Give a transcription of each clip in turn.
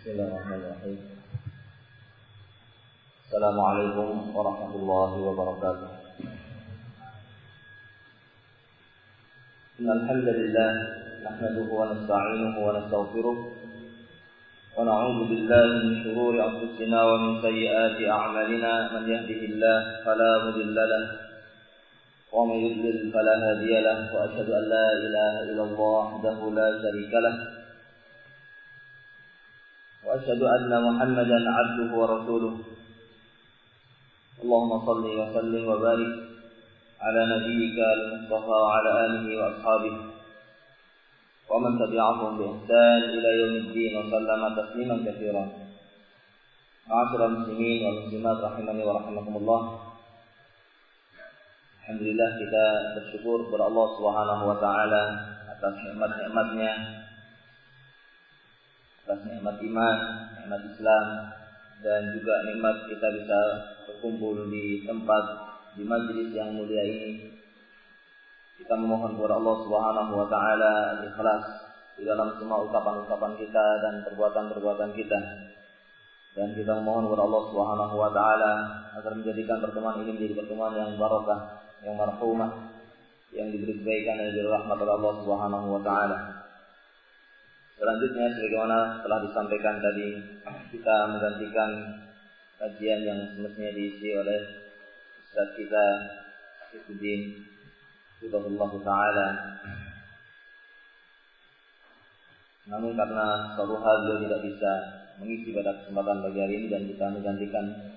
Bismillahirrahmanirrahim. Assalamualaikum warahmatullahi wabarakatuh. Innal hamdalillah nahmaduhu wa nasta'inuhu wa nastaghfiruh wa na'udzu billahi min shururi anfusina wa min sayyiati a'malina man yahdihillahu fala mudilla lahu wa man yudlil fala hadiya lahu wa asyhadu an la ilaha illallah wahdahu la syarika lahu وأشهد أن محمدا عبده ورسوله اللهم صل وسلم وبارك على نبيك المصطفى وعلى آله وأصحابه ومن تبعهم بإحسان إلى يوم الدين وسلم تسليما كثيرا. معاشر المسلمين والmuslimat rahimani wa rahimakumullah. Alhamdulillah, kita bersyukur kepada Allah Subhanahu wa taala atas nikmat-nikmatnya, atas nikmat iman, nikmat Islam, dan juga nikmat kita bisa berkumpul di tempat, di majlis yang mulia ini. Kita memohon kepada Allah Subhanahu wa taala ikhlas di dalam semua ucapan-ucapan kita dan perbuatan-perbuatan kita. Dan kita memohon kepada Allah Subhanahu wa taala agar menjadikan pertemuan ini menjadi pertemuan yang barakah, yang marhumah, yang diberi kebaikan dan diberi rahmat oleh Allah Subhanahu wa taala. Selanjutnya, sebagaimana telah disampaikan tadi, kita menggantikan kajian yang semestinya diisi oleh Ustaz kita Syaifuddin Hafizahullah Ta'ala. Namun karena suatu hal beliau tidak bisa mengisi pada kesempatan pagi hari ini, dan kita menggantikan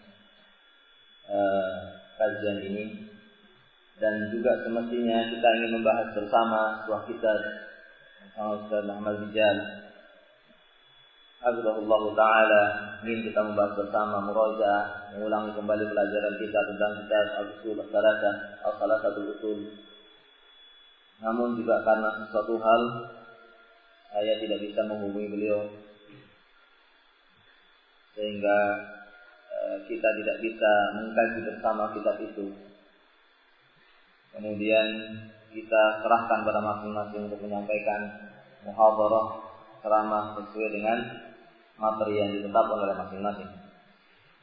kajian ini. Dan juga semestinya kita ingin membahas bersama sebuah kitab Ustaz Muhammad Rijal Hafizahullah Ta'ala, ingin kita membahas bersama, murajaah, mengulangi kembali pelajaran kita tentang kitab Al-Usul As-Salasah atau Salasatul Usul. Namun juga karena sesuatu hal saya tidak bisa menghubungi beliau, sehingga kita tidak bisa mengkaji bersama kitab itu. Kemudian kita serahkan pada masing-masing untuk menyampaikan muhadharah, ceramah sesuai dengan materi yang ditetapkan oleh masing-masing.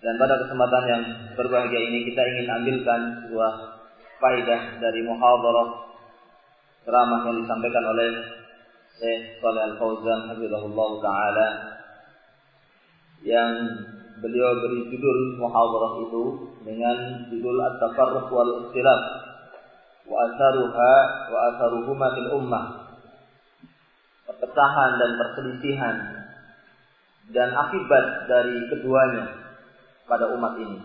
Dan pada kesempatan yang berbahagia ini kita ingin ambilkan sebuah faedah dari muhadharah ceramah yang disampaikan oleh Syekh Shalih Al-Fauzan Hafizahullah Ta'ala, yang beliau beri judul muhadharah itu dengan judul At-Tafarruq wal Ikhtilaf wa atharuhuma fil ummah, perpecahan dan perselisihan dan akibat dari keduanya pada umat ini.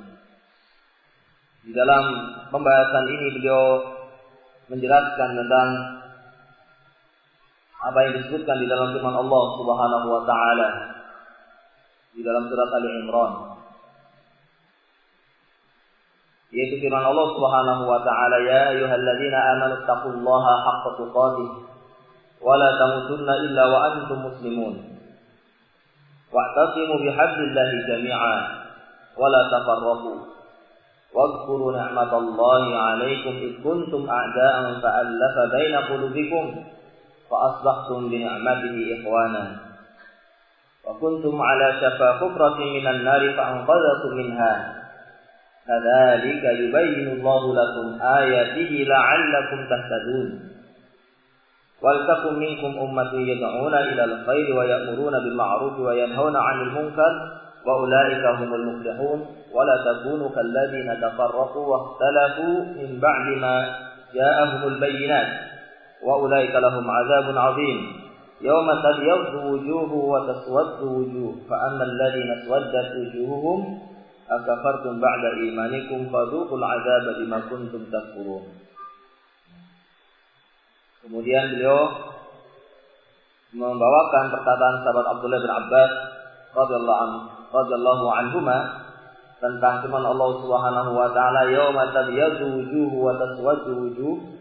Di dalam pembahasan ini beliau menjelaskan tentang apa yang disebutkan di dalam firman Allah Subhanahu wa taala di dalam surat Ali Imran, yaitu firman Allah Subhanahu wa taala, ya ayyuhalladzina amanu taqullaha haqqa tuqatih wa la tamutunna illa wa antum muslimun wa'tasimu bihablillahi jami'an wa la tafarraqu wadhkuru ni'matallahi 'alaikum id kuntum a'da'an fa'alafa baina qulubikum fa asbahtum bi ni'matihi ikhwana wa kuntum 'ala shafa hufratin minan nari fa anqadhakum minha kadzalika yubayyinu Allahu lakum ayatihi la'allakum tahtadun. Wal takum minkum ummatun yad'una ilal khairi wa ya'muruna bil ma'ruf wa yanhauna 'anil munkar wa ulaika humul muflihun. Wa la takunu kal ladzina tafarraqu wa ikhtalafu min ba'di ma ja'ahumul bayyinat wa ulaika lahum 'adzabun 'adzim. Yawma tabyaddu wujuhu wa taswaddu wujuh fa ammal ladzina aswaddat wujuhuhum akafartum ba'da imanikum fadhuqul 'adzaba bima kuntum takfurun. Kemudian beliau membawakan perkataan sahabat Abdullah bin Abbas radhiyallahu anhuma tentang firman Allah Subhanahu wa taala, yauma tabyaddu wujuh wa taswaddu wujuh,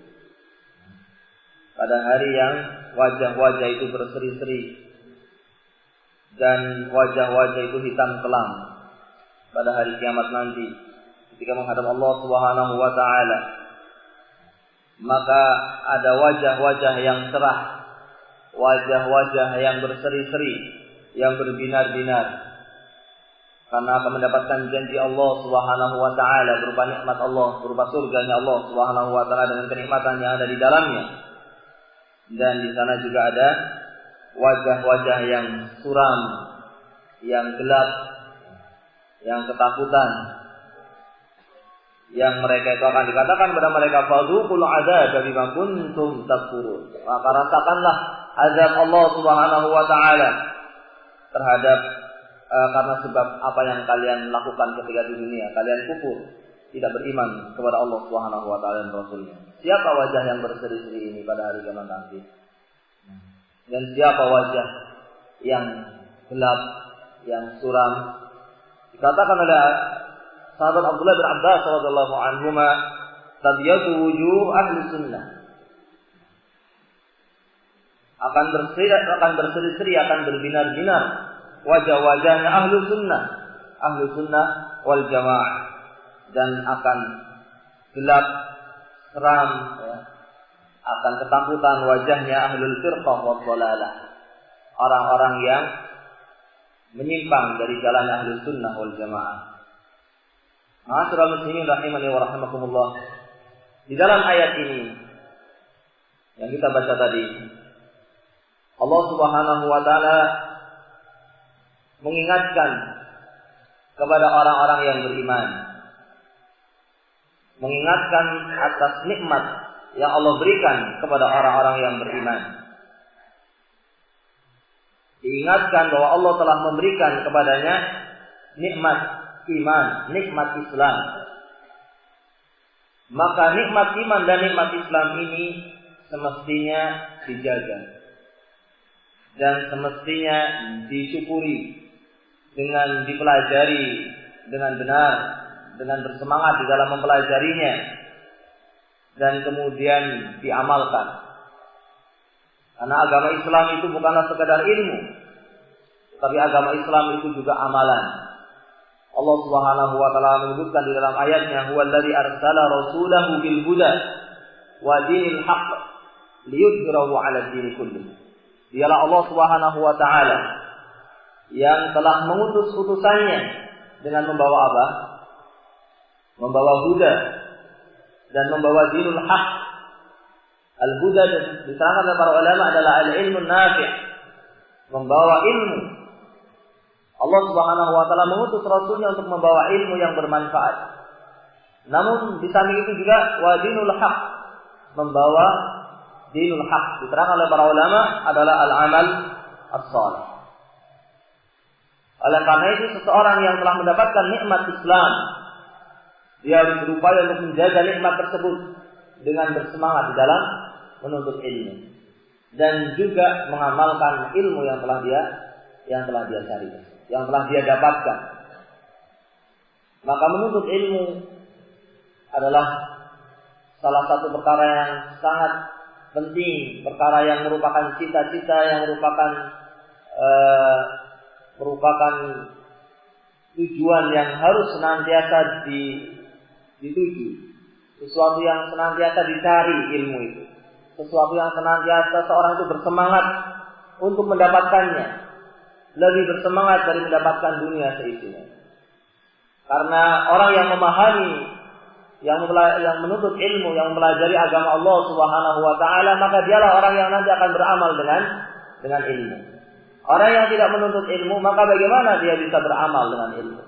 pada hari yang wajah-wajah itu berseri-seri dan wajah-wajah itu hitam kelam, pada hari kiamat nanti ketika menghadap Allah Subhanahu wa taala. Maka ada wajah-wajah yang cerah, wajah-wajah yang berseri-seri, yang berbinar-binar. Karena akan mendapatkan janji Allah Subhanahu wa taala berupa nikmat Allah, berupa surganya Allah Subhanahu wa taala dengan kenikmatan yang ada di dalamnya. Dan di sana juga ada wajah-wajah yang suram, yang gelap, yang ketakutan. Yang mereka itu akan dikatakan kepada mereka, fadzuqul adzab bima kuntum takfurun. Maka rasakanlah azab Allah Subhanahu wa taala terhadap karena sebab apa yang kalian lakukan ketika di dunia. Kalian kufur, tidak beriman kepada Allah Subhanahu wa taala dan Rasulnya. Siapa wajah yang berseri-seri ini pada hari kiamat nanti? Dan siapa wajah yang gelap, yang suram? Dikatakan oleh sahabat Abdullah bin Abbas radhiyallahu anhuma, tabyatu wujuh ahli sunnah. Akan berseri-seri, akan berbinar-binar wajah-wajahnya ahlu sunnah wal jamaah, dan akan gelap, seram, ya. Akan ketakutan wajahnya ahlul firqah wal dhalalah, orang-orang yang menyimpang dari jalan ahlu sunnah wal jamaah. Ma'asyiral muslimin rahimani wa rahimakumullah. Di dalam ayat ini yang kita baca tadi, Allah Subhanahu wa taala mengingatkan kepada orang-orang yang beriman, mengingatkan atas nikmat yang Allah berikan kepada orang-orang yang beriman. Diingatkan bahwa Allah telah memberikan kepadanya nikmat iman, nikmat Islam. Maka nikmat iman dan nikmat Islam ini semestinya dijaga dan semestinya disyukuri dengan dipelajari dengan benar, dengan bersemangat di dalam mempelajarinya, dan kemudian diamalkan. Karena agama Islam itu bukanlah sekadar ilmu, tapi agama Islam itu juga amalan. Allah Subhanahu wa taala menyebutkan di dalam ayatnya, huwallazi arsala rasulahu bil huda wa dinil haqq liyudhhirahu 'ala ad-din kullih. Dialah Allah Subhanahu wa taala yang telah mengutus utusannya dengan membawa apa? Membawa huda dan membawa dinul haq. Al-huda diterangkan oleh para ulama adalah al-ilmu nafi', membawa ilmu. Allah Subhanahu wa taala mengutus rasulnya untuk membawa ilmu yang bermanfaat. Namun di samping itu juga wa dinul haq, membawa dinul haq. Diterangkan oleh para ulama adalah al-amal as-salih. Oleh karena itu seseorang yang telah mendapatkan nikmat Islam, dia harus berupaya untuk menjaga nikmat tersebut dengan bersemangat di dalam menuntut ilmu dan juga mengamalkan ilmu yang telah dia cari, yang telah dia dapatkan. Maka menuntut ilmu adalah salah satu perkara yang sangat penting, perkara yang merupakan cita-cita, yang merupakan tujuan yang harus senantiasa dituju, sesuatu yang senantiasa dicari ilmu itu, sesuatu yang senantiasa seorang itu bersemangat untuk mendapatkannya, lebih bersemangat dari mendapatkan dunia seisinya. Karena orang yang memahami, yang menuntut ilmu, yang mempelajari agama Allah Subhanahu wa taala, maka dialah orang yang nanti akan beramal dengan ilmu. Orang yang tidak menuntut ilmu, maka bagaimana dia bisa beramal dengan ilmu?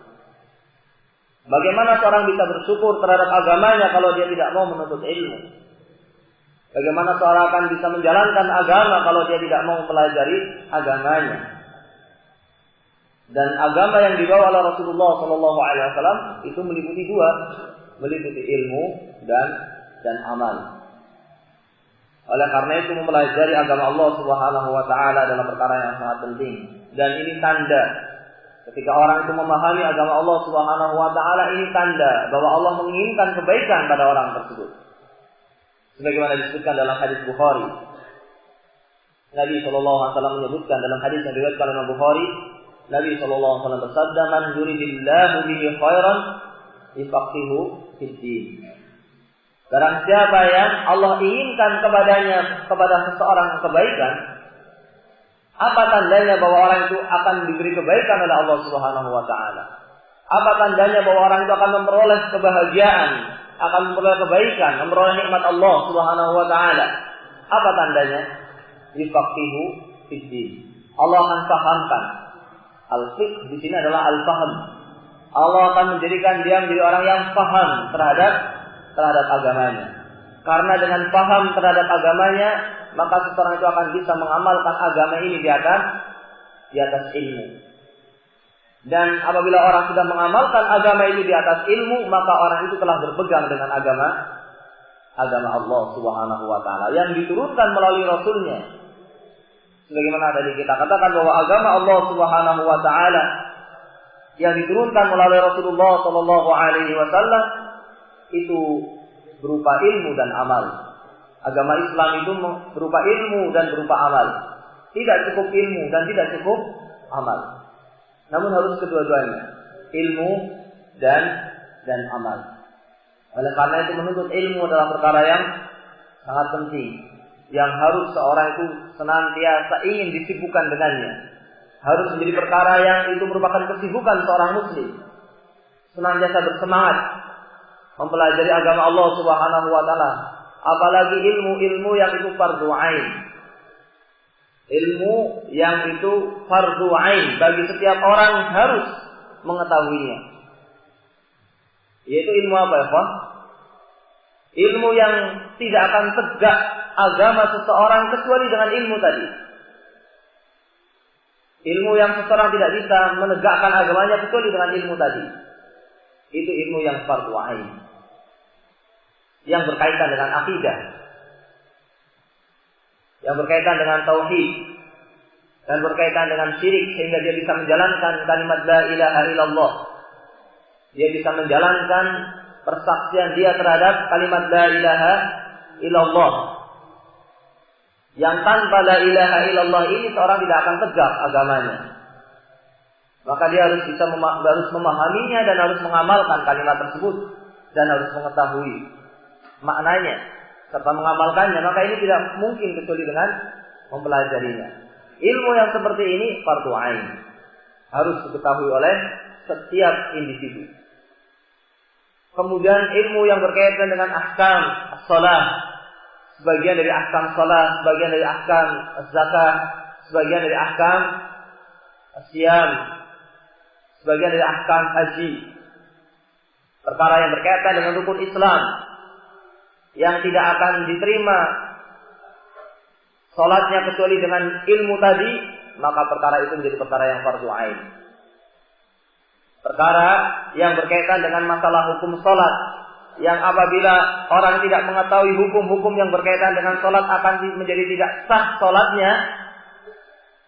Bagaimana seorang bisa bersyukur terhadap agamanya kalau dia tidak mau menuntut ilmu? Bagaimana seorang akan bisa menjalankan agama kalau dia tidak mau mempelajari agamanya? Dan agama yang dibawa oleh Rasulullah SAW itu meliputi dua, meliputi ilmu dan amal. Oleh karena itu mempelajari agama Allah Subhanahu wa taala adalah perkara yang sangat penting, dan ini tanda ketika orang itu memahami agama Allah Subhanahu wa taala, ini tanda bahwa Allah menginginkan kebaikan pada orang tersebut. Sebagaimana disebutkan dalam hadis Bukhari, Nabi SAW menyebutkan dalam hadis yang diriwayatkan oleh Bukhari, Nabi SAW bersabda, "Man yuridillahu bihi khairan yufaqihuhu fid din." Barang siapa yang Allah inginkan kepada seseorang kebaikan, Apa tandanya bahwa orang itu akan diberi kebaikan oleh Allah Subhanahu wa taala? Apa tandanya bahwa orang itu akan memperoleh kebahagiaan, akan memperoleh kebaikan, memperoleh nikmat Allah Subhanahu wa taala? Apa tandanya? Yufaqihu fid-din. Allah akan fahamkan. Al-fiqh di sini adalah al-fahm. Allah akan menjadikan dia menjadi orang yang paham terhadap agamanya. Karena dengan paham terhadap agamanya, maka seseorang itu akan bisa mengamalkan agama ini di atas ilmu. Dan apabila orang sudah mengamalkan agama ini di atas ilmu, maka orang itu telah berpegang dengan agama Allah Subhanahu wa taala yang diturunkan melalui rasulnya. Sebagaimana tadi kita katakan bahwa agama Allah Subhanahu wa taala yang diturunkan melalui Rasulullah sallallahu alaihi wasallam itu berupa ilmu dan amal. Agama Islam itu berupa ilmu dan berupa amal. Tidak cukup ilmu dan tidak cukup amal. Namun harus kedua-duanya, ilmu dan amal. Oleh karena itu menuntut ilmu adalah perkara yang sangat penting, yang harus seorang itu senantiasa ingin disibukkan dengannya. Harus menjadi perkara yang itu merupakan kesibukan seorang muslim. Senantiasa bersemangat mempelajari agama Allah Subhanahu wa taala, apalagi ilmu-ilmu yang itu fardhu ain. Ilmu yang itu fardhu ain bagi setiap orang harus mengetahuinya. Yaitu ilmu apa ya, Pak? Ilmu yang tidak akan tegak agama seseorang kecuali dengan ilmu tadi. Ilmu yang seseorang tidak bisa menegakkan agamanya kecuali dengan ilmu tadi. Itu ilmu yang fardhu ain. Yang berkaitan dengan akidah. Yang berkaitan dengan tauhid. Dan berkaitan dengan syirik sehingga dia bisa menjalankan kalimat la ilaha illallah. Dia bisa menjalankan persaksian dia terhadap kalimat la ilaha illallah. Yang tanpa la ilaha illallah ini seorang tidak akan tegak agamanya. Maka dia harus memahaminya dan harus mengamalkan kalimat tersebut dan harus mengetahui maknanya serta mengamalkannya. Maka ini tidak mungkin kecuali dengan mempelajarinya. Ilmu yang seperti ini fardhu ain, harus diketahui oleh setiap individu. Kemudian ilmu yang berkaitan dengan ahkam shalah, sebagian dari ahkam shalah, sebagian dari ahkam zakat, sebagian dari ahkam siyam, sebagian dari ahkam haji. Perkara yang berkaitan dengan rukun Islam yang tidak akan diterima salatnya kecuali dengan ilmu tadi, maka perkara itu menjadi perkara yang fardhu ain. Perkara yang berkaitan dengan masalah hukum salat, yang apabila orang tidak mengetahui hukum-hukum yang berkaitan dengan salat akan menjadi tidak sah salatnya,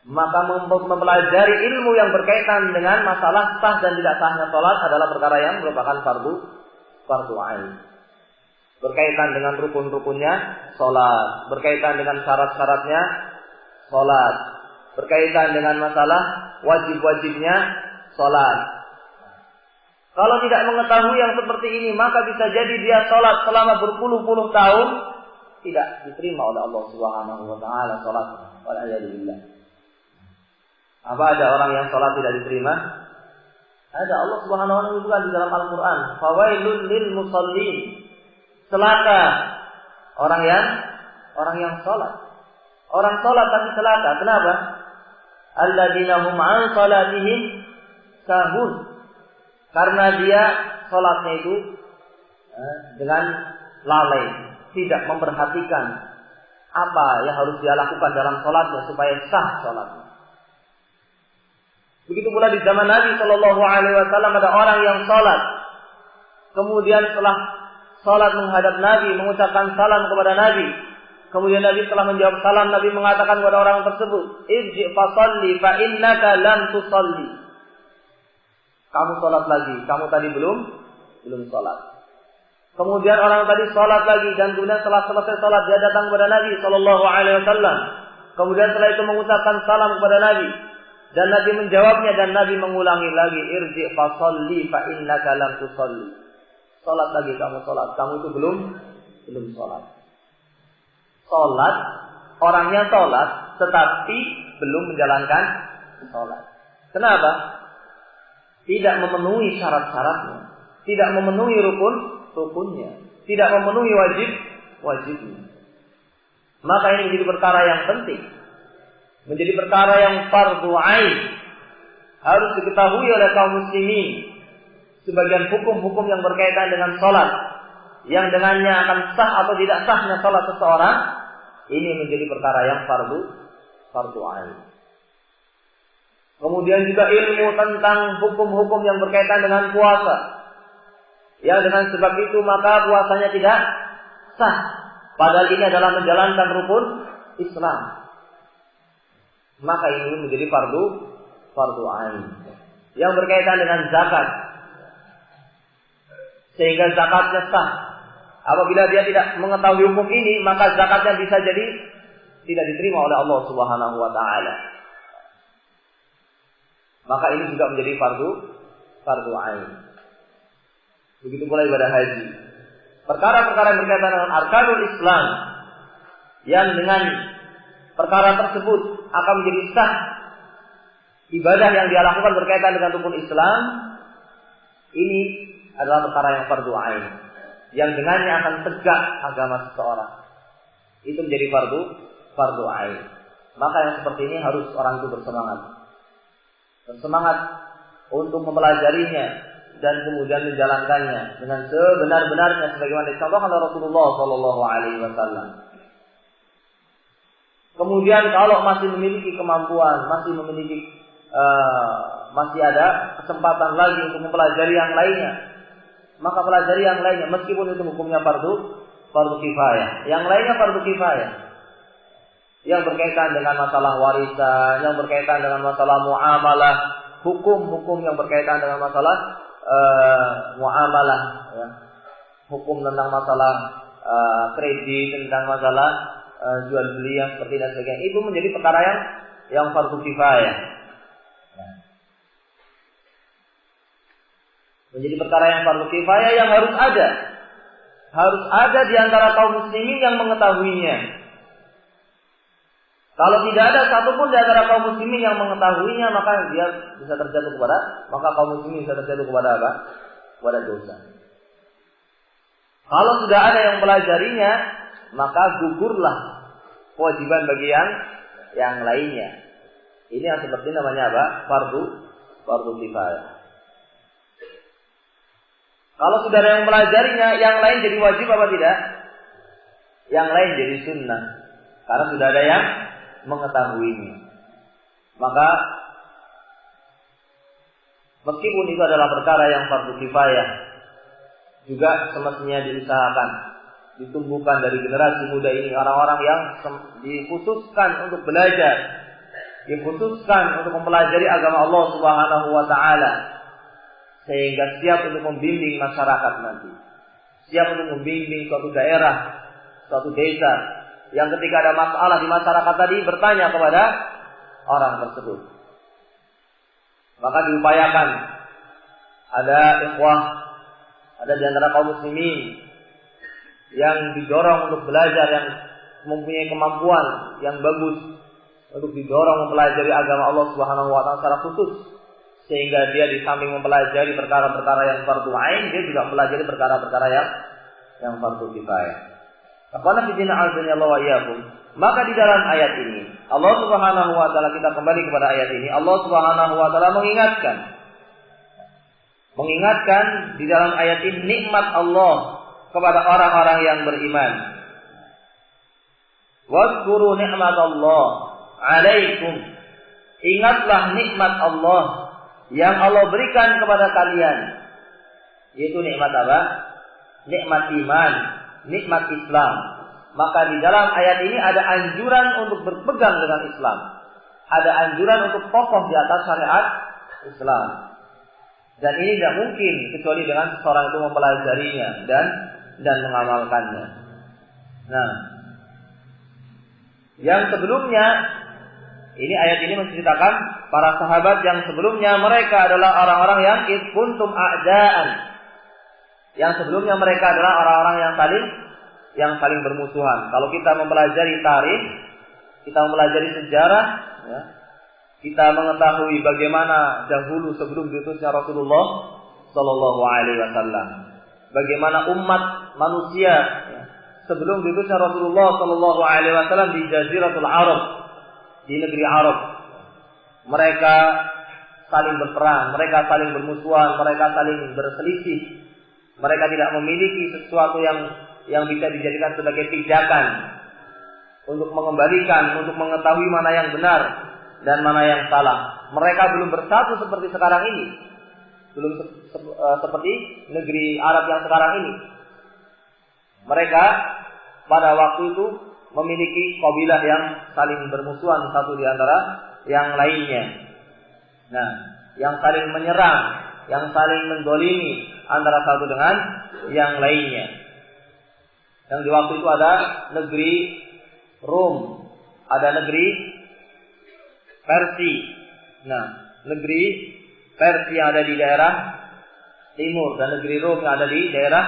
maka mempelajari ilmu yang berkaitan dengan masalah sah dan tidak sahnya salat adalah perkara yang merupakan fardhu ain. Berkaitan dengan rukun-rukunnya salat, berkaitan dengan syarat-syaratnya salat, berkaitan dengan masalah wajib-wajibnya salat. Kalau tidak mengetahui yang seperti ini, maka bisa jadi dia salat selama berpuluh-puluh tahun tidak diterima oleh Allah Subhanahu wa taala salatnya. Wal'iyadzubillah. Apa ada orang yang salat tidak diterima? Ada. Allah Subhanahu wa taala menyebutkan di dalam Al-Qur'an, "Fawailul lil musallin." Celaka orang yang salat. Orang salat tapi celaka. Kenapa? Alladzina hum an salatihim sahun. Karena dia salatnya itu dengan lalai, tidak memperhatikan apa yang harus dia lakukan dalam salatnya supaya sah salatnya. Begitu pula di zaman Nabi Shallallahu Alaihi Wasallam ada orang yang salat, kemudian setelah salat menghadap Nabi, mengucapkan salam kepada Nabi, kemudian Nabi setelah menjawab salam, Nabi mengatakan kepada orang tersebut, "Irji' fasalli fa innaka lam tusalli." Kamu salat lagi, kamu tadi belum salat. Kemudian orang tadi salat lagi dan kemudian setelah selesai salat dia datang kepada Nabi Shallallahu Alaihi Wasallam. Kemudian setelah itu mengucapkan salam kepada Nabi dan Nabi menjawabnya dan Nabi mengulangi lagi, "Irji' fasalli fa innaka lam tusalli." Salat lagi kamu salat, kamu itu belum salat. Salat, orangnya salat tetapi belum menjalankan sholat. Kenapa? Tidak memenuhi syarat-syaratnya, tidak memenuhi rukunnya, tidak memenuhi wajibnya. Maka ini menjadi perkara yang penting, menjadi perkara yang fardhu ain, harus diketahui oleh kaum muslimin. Sebagian hukum-hukum yang berkaitan dengan sholat, yang dengannya akan sah atau tidak sahnya sholat seseorang, ini menjadi perkara yang fardhu ain. Kemudian juga ilmu tentang hukum-hukum yang berkaitan dengan puasa. Ya, dengan sebab itu maka puasanya tidak sah. Padahal ini adalah menjalankan rukun Islam. Maka ini menjadi fardhu ain. Yang berkaitan dengan zakat, sehingga zakatnya sah. Apabila dia tidak mengetahui hukum ini, maka zakatnya bisa jadi tidak diterima oleh Allah Subhanahu wa taala. Maka ini juga menjadi fardhu ain. Begitu pula ibadah haji. Perkara-perkara yang berkaitan dengan arkanul Islam, yang dengan perkara tersebut akan menjadi sah ibadah yang dia lakukan berkaitan dengan rukun Islam, ini adalah perkara yang fardhu ain, yang dengannya akan tegak agama seseorang. Itu menjadi fardhu ain. Maka yang seperti ini harus orang itu bersemangat untuk mempelajarinya dan kemudian menjalankannya dengan sebenar-benarnya sebagaimana dicontohkan oleh Rasulullah sallallahu alaihi wasallam. Kemudian kalau masih memiliki kemampuan, masih ada kesempatan lagi untuk mempelajari yang lainnya, maka pelajari yang lainnya meskipun itu hukumnya fardhu kifayah. Yang lainnya fardhu kifayah. Yang berkaitan dengan masalah warisan, yang berkaitan dengan masalah muamalah, hukum-hukum yang berkaitan dengan masalah muamalah, ya. Hukum tentang masalah kredit, tentang masalah jual beli yang seperti dan sebagainya, itu menjadi perkara yang fardhu kifayah. Menjadi perkara yang fardhu kifayah yang harus ada di antara kaum muslimin yang mengetahuinya. Kalau tidak ada satupun di antara kaum muslimin yang mengetahuinya, maka dia bisa terjatuh kaum muslimin bisa terjatuh kepada apa? Kepada dosa. Kalau sudah ada yang mempelajarinya, maka gugurlah kewajiban bagi yang lainnya. Ini yang seperti namanya apa? Fardhu kifayah. Kalau sudah ada yang mempelajarinya, yang lain jadi wajib apa tidak? Yang lain jadi sunnah. Karena sudah ada yang mengetahuinya. Maka meskipun itu adalah perkara yang fardhu kifayah, juga semestinya diusahakan ditumbuhkan dari generasi muda ini orang-orang yang dikhususkan untuk belajar, dikhususkan untuk mempelajari agama Allah Subhanahu wa taala, sehingga siap untuk membimbing masyarakat nanti, siap untuk membimbing suatu daerah, suatu desa, yang ketika ada masalah di masyarakat tadi bertanya kepada orang tersebut. Maka diupayakan ada ikhwah, ada di antara kaum muslimin yang didorong untuk belajar, yang mempunyai kemampuan yang bagus untuk didorong mempelajari agama Allah Subhanahu wa taala secara khusus, sehingga dia di samping mempelajari perkara-perkara yang fardhu ain, dia juga mempelajari perkara-perkara yang fardhu kifayah. Maka di dalam ayat ini Allah Subhanahu wa taala, kita kembali kepada ayat ini, Allah Subhanahu wa taala mengingatkan di dalam ayat ini nikmat Allah kepada orang-orang yang beriman. Wadhkuru ni'matallah 'alaikum. Ingatlah nikmat Allah yang Allah berikan kepada kalian. Yaitu nikmat apa? Nikmat iman, nikmat Islam. Maka di dalam ayat ini ada anjuran untuk berpegang dengan Islam, ada anjuran untuk kokoh di atas syariat Islam. Dan ini tidak mungkin kecuali dengan seseorang itu mempelajarinya dan mengamalkannya. Nah, yang sebelumnya, ini ayat ini menceritakan para sahabat yang sebelumnya mereka adalah orang-orang yang kuntum a'daan. Yang sebelumnya mereka adalah orang-orang yang saling bermusuhan. Kalau kita mempelajari tarikh, kita mempelajari sejarah, ya, kita mengetahui bagaimana dahulu sebelum diutusnya Rasulullah Sallallahu Alaihi Wasallam, bagaimana umat manusia ya, sebelum diutusnya Rasulullah Sallallahu Alaihi Wasallam di Jaziratul Arab, di negeri Arab, mereka saling berperang, mereka saling bermusuhan, mereka saling berselisih, mereka tidak memiliki sesuatu yang bisa dijadikan sebagai pijakan untuk mengembalikan, untuk mengetahui mana yang benar dan mana yang salah. Mereka belum bersatu seperti sekarang ini, belum seperti negeri Arab yang sekarang ini. Mereka pada waktu itu memiliki kabilah yang saling bermusuhan satu di antara yang lainnya. Nah, yang saling menyerang, yang saling menzalimi antara satu dengan yang lainnya. Yang di waktu itu ada negeri Rom, ada negeri Persia. Nah, negeri Persia ada di daerah timur dan negeri Rom yang ada di daerah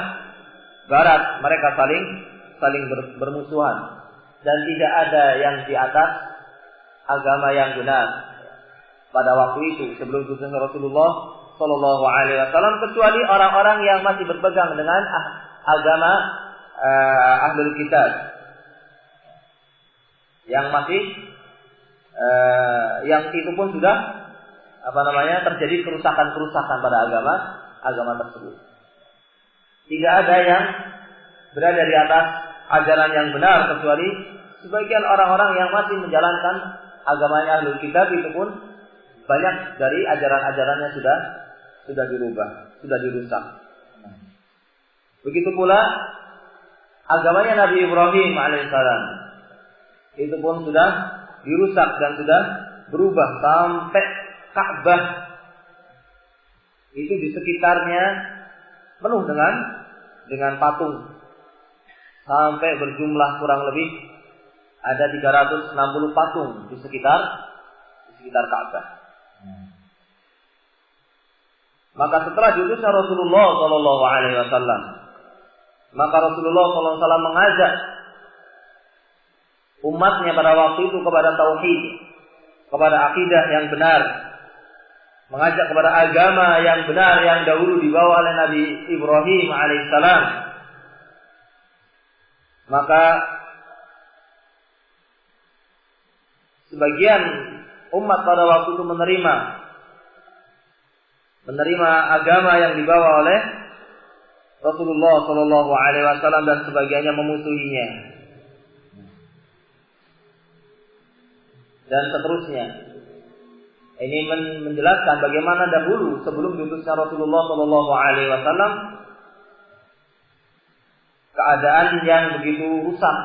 barat. Mereka saling bermusuhan dan tidak ada yang di atas agama yang benar pada waktu itu sebelum diutusnya Rasulullah Sallallahu Alaihi Wasallam, kecuali orang-orang yang masih berpegang dengan agama Ahlul Kitab, yang masih yang itu pun sudah terjadi kerusakan pada agama tersebut. Tidak ada yang berada di atas ajaran yang benar kecuali sebagian orang-orang yang masih menjalankan agamanya Ahlul Kitab. Itu pun banyak dari ajaran-ajarannya sudah dirubah, sudah dirusak. Begitu pula agamanya Nabi Ibrahim alaihissalam, itu pun sudah dirusak dan sudah berubah sampai Ka'bah itu di sekitarnya penuh dengan patung, sampai berjumlah kurang lebih ada 360 patung di sekitar Ka'bah. Maka setelah diutusnya Rasulullah Sallallahu Alaihi Wasallam, maka Rasulullah Sallallahu Alaihi Wasallam mengajak umatnya pada waktu itu kepada tauhid, kepada akidah yang benar, mengajak kepada agama yang benar yang dahulu dibawa oleh Nabi Ibrahim alaihissalam. Maka sebagian umat pada waktu itu menerima agama yang dibawa oleh Rasulullah Sallallahu Alaihi Wasallam dan sebagiannya memusuhinya dan seterusnya. Ini menjelaskan bagaimana dahulu sebelum diutusnya Rasulullah Sallallahu Alaihi Wasallam keadaan yang begitu rusak,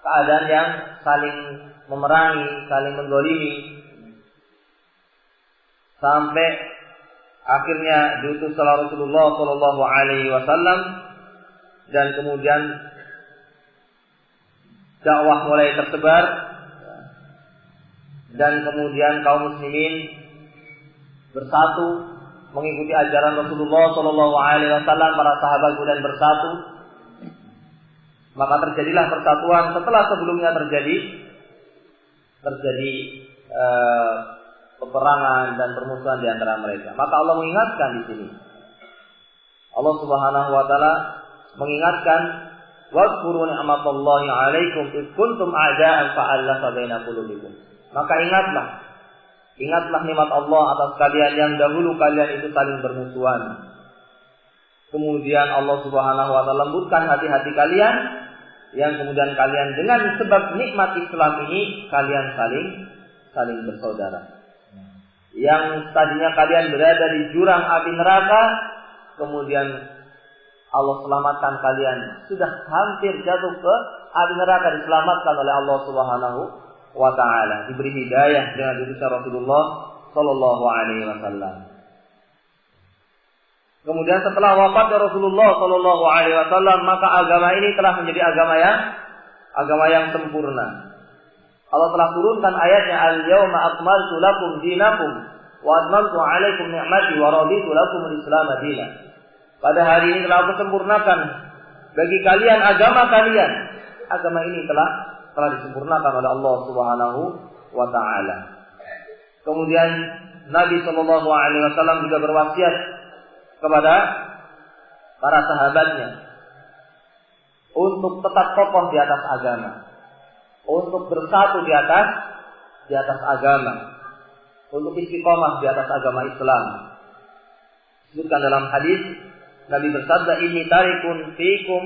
keadaan yang saling memerangi, saling menzalimi, sampai akhirnya diutuslah Rasulullah Sallallahu Alaihi Wasallam dan kemudian dakwah mulai tersebar dan kemudian kaum muslimin bersatu mengikuti ajaran Rasulullah Sallallahu Alaihi Wasallam, para sahabat kemudian bersatu. Maka terjadilah persatuan setelah sebelumnya terjadi peperangan dan permusuhan di antara mereka. Maka Allah mengingatkan di sini. Allah Subhanahu wa taala mengingatkan, "Wadhkuru ni'matallahi 'alaikum id kuntum a'da'an fa'alafa baina qulubikum." Maka ingatlah nikmat Allah atas kalian yang dahulu kalian itu saling bermusuhan. Kemudian Allah Subhanahu wa taala lembutkan hati-hati kalian, yang kemudian kalian dengan sebab nikmat Islam ini kalian saling bersaudara. Yang tadinya kalian berada di jurang api neraka, kemudian Allah selamatkan kalian, sudah hampir jatuh ke api neraka, diselamatkan oleh Allah Subhanahu wa taala, diberi hidayah dengan diutusnya Rasulullah Sallallahu Alaihi Wasallam. Kemudian setelah wafatnya Rasulullah Sallallahu Alaihi Wasallam, maka agama ini telah menjadi agama yang sempurna. Allah telah turunkan ayatnya, "Al-yawma akmaltu lakum dinakum wa atmamtu 'alaikum ni'mati wa raditu lakum al-Islam dinan." Pada hari ini telah aku sempurnakan bagi kalian agama kalian. Agama ini telah telah disempurnakan oleh Allah Subhanahu wa taala. Kemudian Nabi sallallahu alaihi wasallam juga berwasiat kepada para sahabatnya untuk tetap kokoh di atas agama, untuk bersatu di atas agama, untuk istiqomah di atas agama Islam. Disebutkan dalam hadis Nabi bersabda, "Inni tarikun fiikum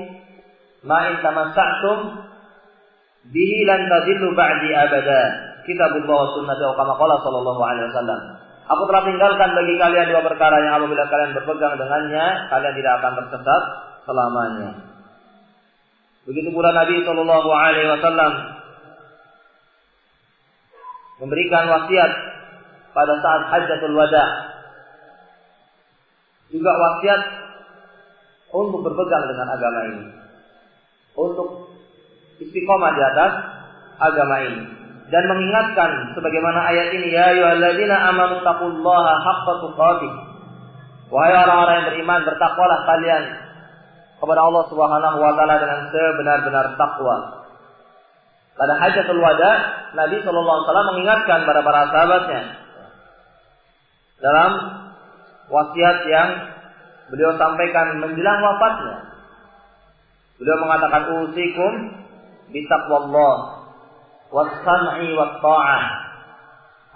ma in tamassaktum bihi lan tadillu ba'di abada." Kitabullah wa sunnati wa kama qala sallallahu alaihi wasallam. Aku telah tinggalkan bagi kalian dua perkara yang apabila kalian berpegang dengannya, kalian tidak akan tersesat selamanya. Begitu pula Nabi sallallahu alaihi wasallam memberikan wasiat pada saat Hajjatul Wada. Juga wasiat untuk berpegang dengan agama ini, untuk istiqomah di atas agama ini, dan mengingatkan sebagaimana ayat ini, ya ayyuhalladzina amanu taqullaha haqqa tuqatih. Wahai orang-orang yang beriman, bertakwalah kalian kepada Allah Subhanahu wa taala dengan sebenar-benar takwa. Pada Hajjatul Wada, Nabi sallallahu alaihi wasallam mengingatkan kepada para sahabatnya dalam wasiat yang beliau sampaikan menjelang wafatnya. Beliau mengatakan, usikum bitaqwallah was-sam'i wat-tha'ah.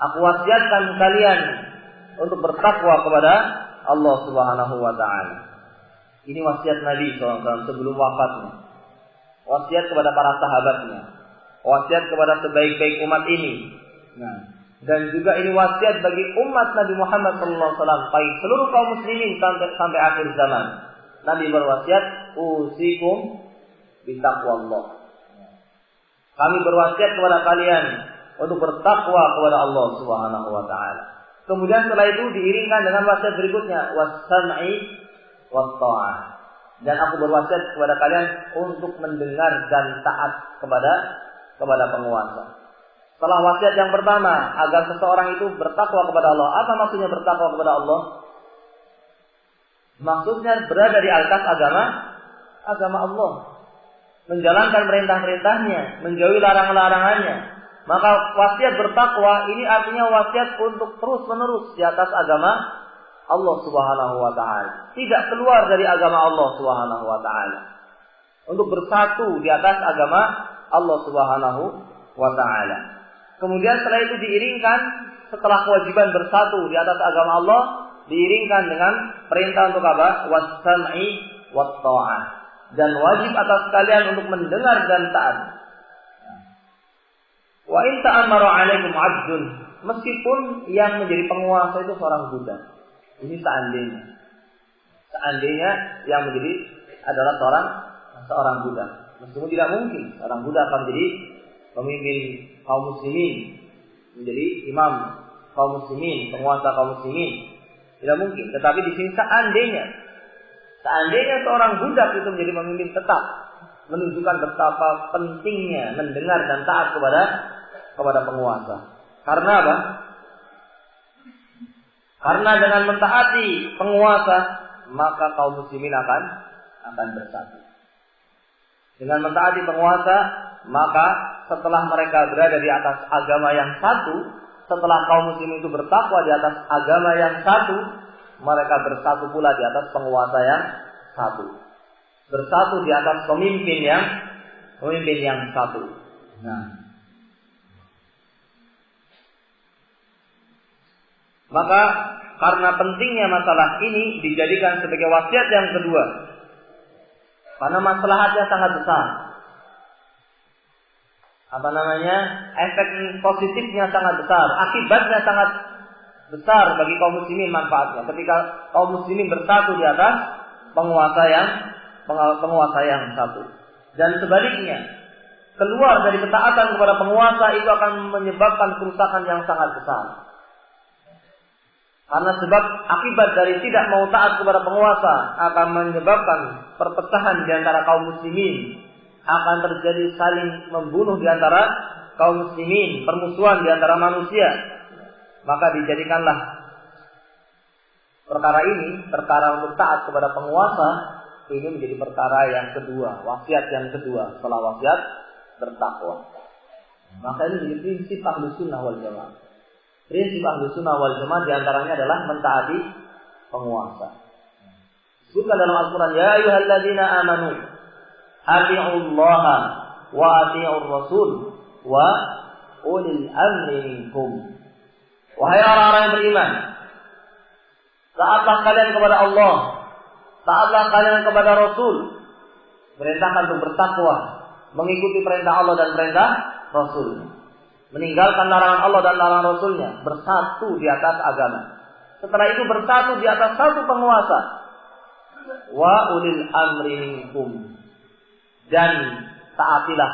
Aku wasiatkan kalian untuk bertakwa kepada Allah Subhanahu wa taala. Ini wasiat Nabi SAW sebelum wafatnya. Wasiat kepada para sahabatnya. Wasiat kepada sebaik-baik umat ini. Nah, dan juga ini wasiat bagi umat Nabi Muhammad SAW, baik seluruh kaum muslimin sampai akhir zaman. Nabi berwasiat, usikum bitaqwallah. Kami berwasiat kepada kalian untuk bertakwa kepada Allah Subhanahu wa taala. Kemudian setelah itu diiringkan dengan wasiat berikutnya, was-sam'i wat-tha'ah. Dan aku berwasiat kepada kalian untuk mendengar dan taat kepada penguasa. Setelah wasiat yang pertama, agar seseorang itu bertakwa kepada Allah. Apa maksudnya bertakwa kepada Allah? Maksudnya berada di atas agama Allah, menjalankan perintah-perintahnya, menjauhi larangan-larangannya. Maka wasiat bertakwa ini artinya wasiat untuk terus-menerus di atas agama Allah Subhanahu wa taala. Tidak keluar dari agama Allah Subhanahu wa taala. Untuk bersatu di atas agama Allah Subhanahu wa taala. Kemudian setelah itu diiringkan, setelah kewajiban bersatu di atas agama Allah, diiringkan dengan perintah untuk apa? Was-sam'i wat-tha'ah. Dan wajib atas kalian untuk mendengar dan taat. Wa in ta'ammara 'alaikum 'abdun, meskipun yang menjadi penguasa itu seorang budak. Ini seandainya yang menjadi adalah seorang budak. Meskipun tidak mungkin seorang budak akan menjadi pemimpin kaum muslimin, menjadi imam kaum muslimin, penguasa kaum muslimin. Tidak mungkin. Tetapi di sini seandainya seorang budak itu menjadi pemimpin, tetap menunjukkan betapa pentingnya mendengar dan taat kepada penguasa. Karena apa? Karena dengan mentaati penguasa, maka kaum muslimin akan bersatu. Dengan mentaati penguasa, maka setelah mereka berada di atas agama yang satu, setelah kaum muslimin itu bertakwa di atas agama yang satu, mereka bersatu pula di atas penguasa yang satu. Bersatu di atas pemimpin yang satu. Nah, maka karena pentingnya masalah ini dijadikan sebagai wasiat yang kedua. Karena maslahatnya sangat besar. Efek positifnya sangat besar, akibatnya sangat besar bagi kaum muslimin manfaatnya. Ketika kaum muslimin bersatu di atas penguasa yang satu. Dan sebaliknya, keluar dari ketaatan kepada penguasa itu akan menyebabkan kerusakan yang sangat besar. Karena sebab akibat dari tidak mau taat kepada penguasa akan menyebabkan perpecahan di antara kaum muslimin, akan terjadi saling membunuh di antara kaum muslimin, permusuhan di antara manusia. Maka dijadikanlah perkara untuk taat kepada penguasa ini menjadi perkara yang kedua, wasiat yang kedua setelah wasiat bertakwa. Maka ini menjadi prinsip Ahlus Sunnah wal Jamaah. Prinsip Ahlus Sunnah wal Jamaah diantaranya adalah mentaati penguasa. Disebutkan dalam Al-Quran, ya ayyuhalladzina amanu ati'ullaha wa ati'ur rasul wa ulil amri minkum. Wahai orang-orang yang beriman, taatlah kalian kepada Allah, taatlah kalian kepada Rasul. Perintahkan untuk bertakwa, mengikuti perintah Allah dan perintah Rasul. Meninggalkan larangan Allah dan larangan Rasulnya, bersatu di atas agama. Setelah itu bersatu di atas satu penguasa. Wa ulil amri minkum. Dan taatilah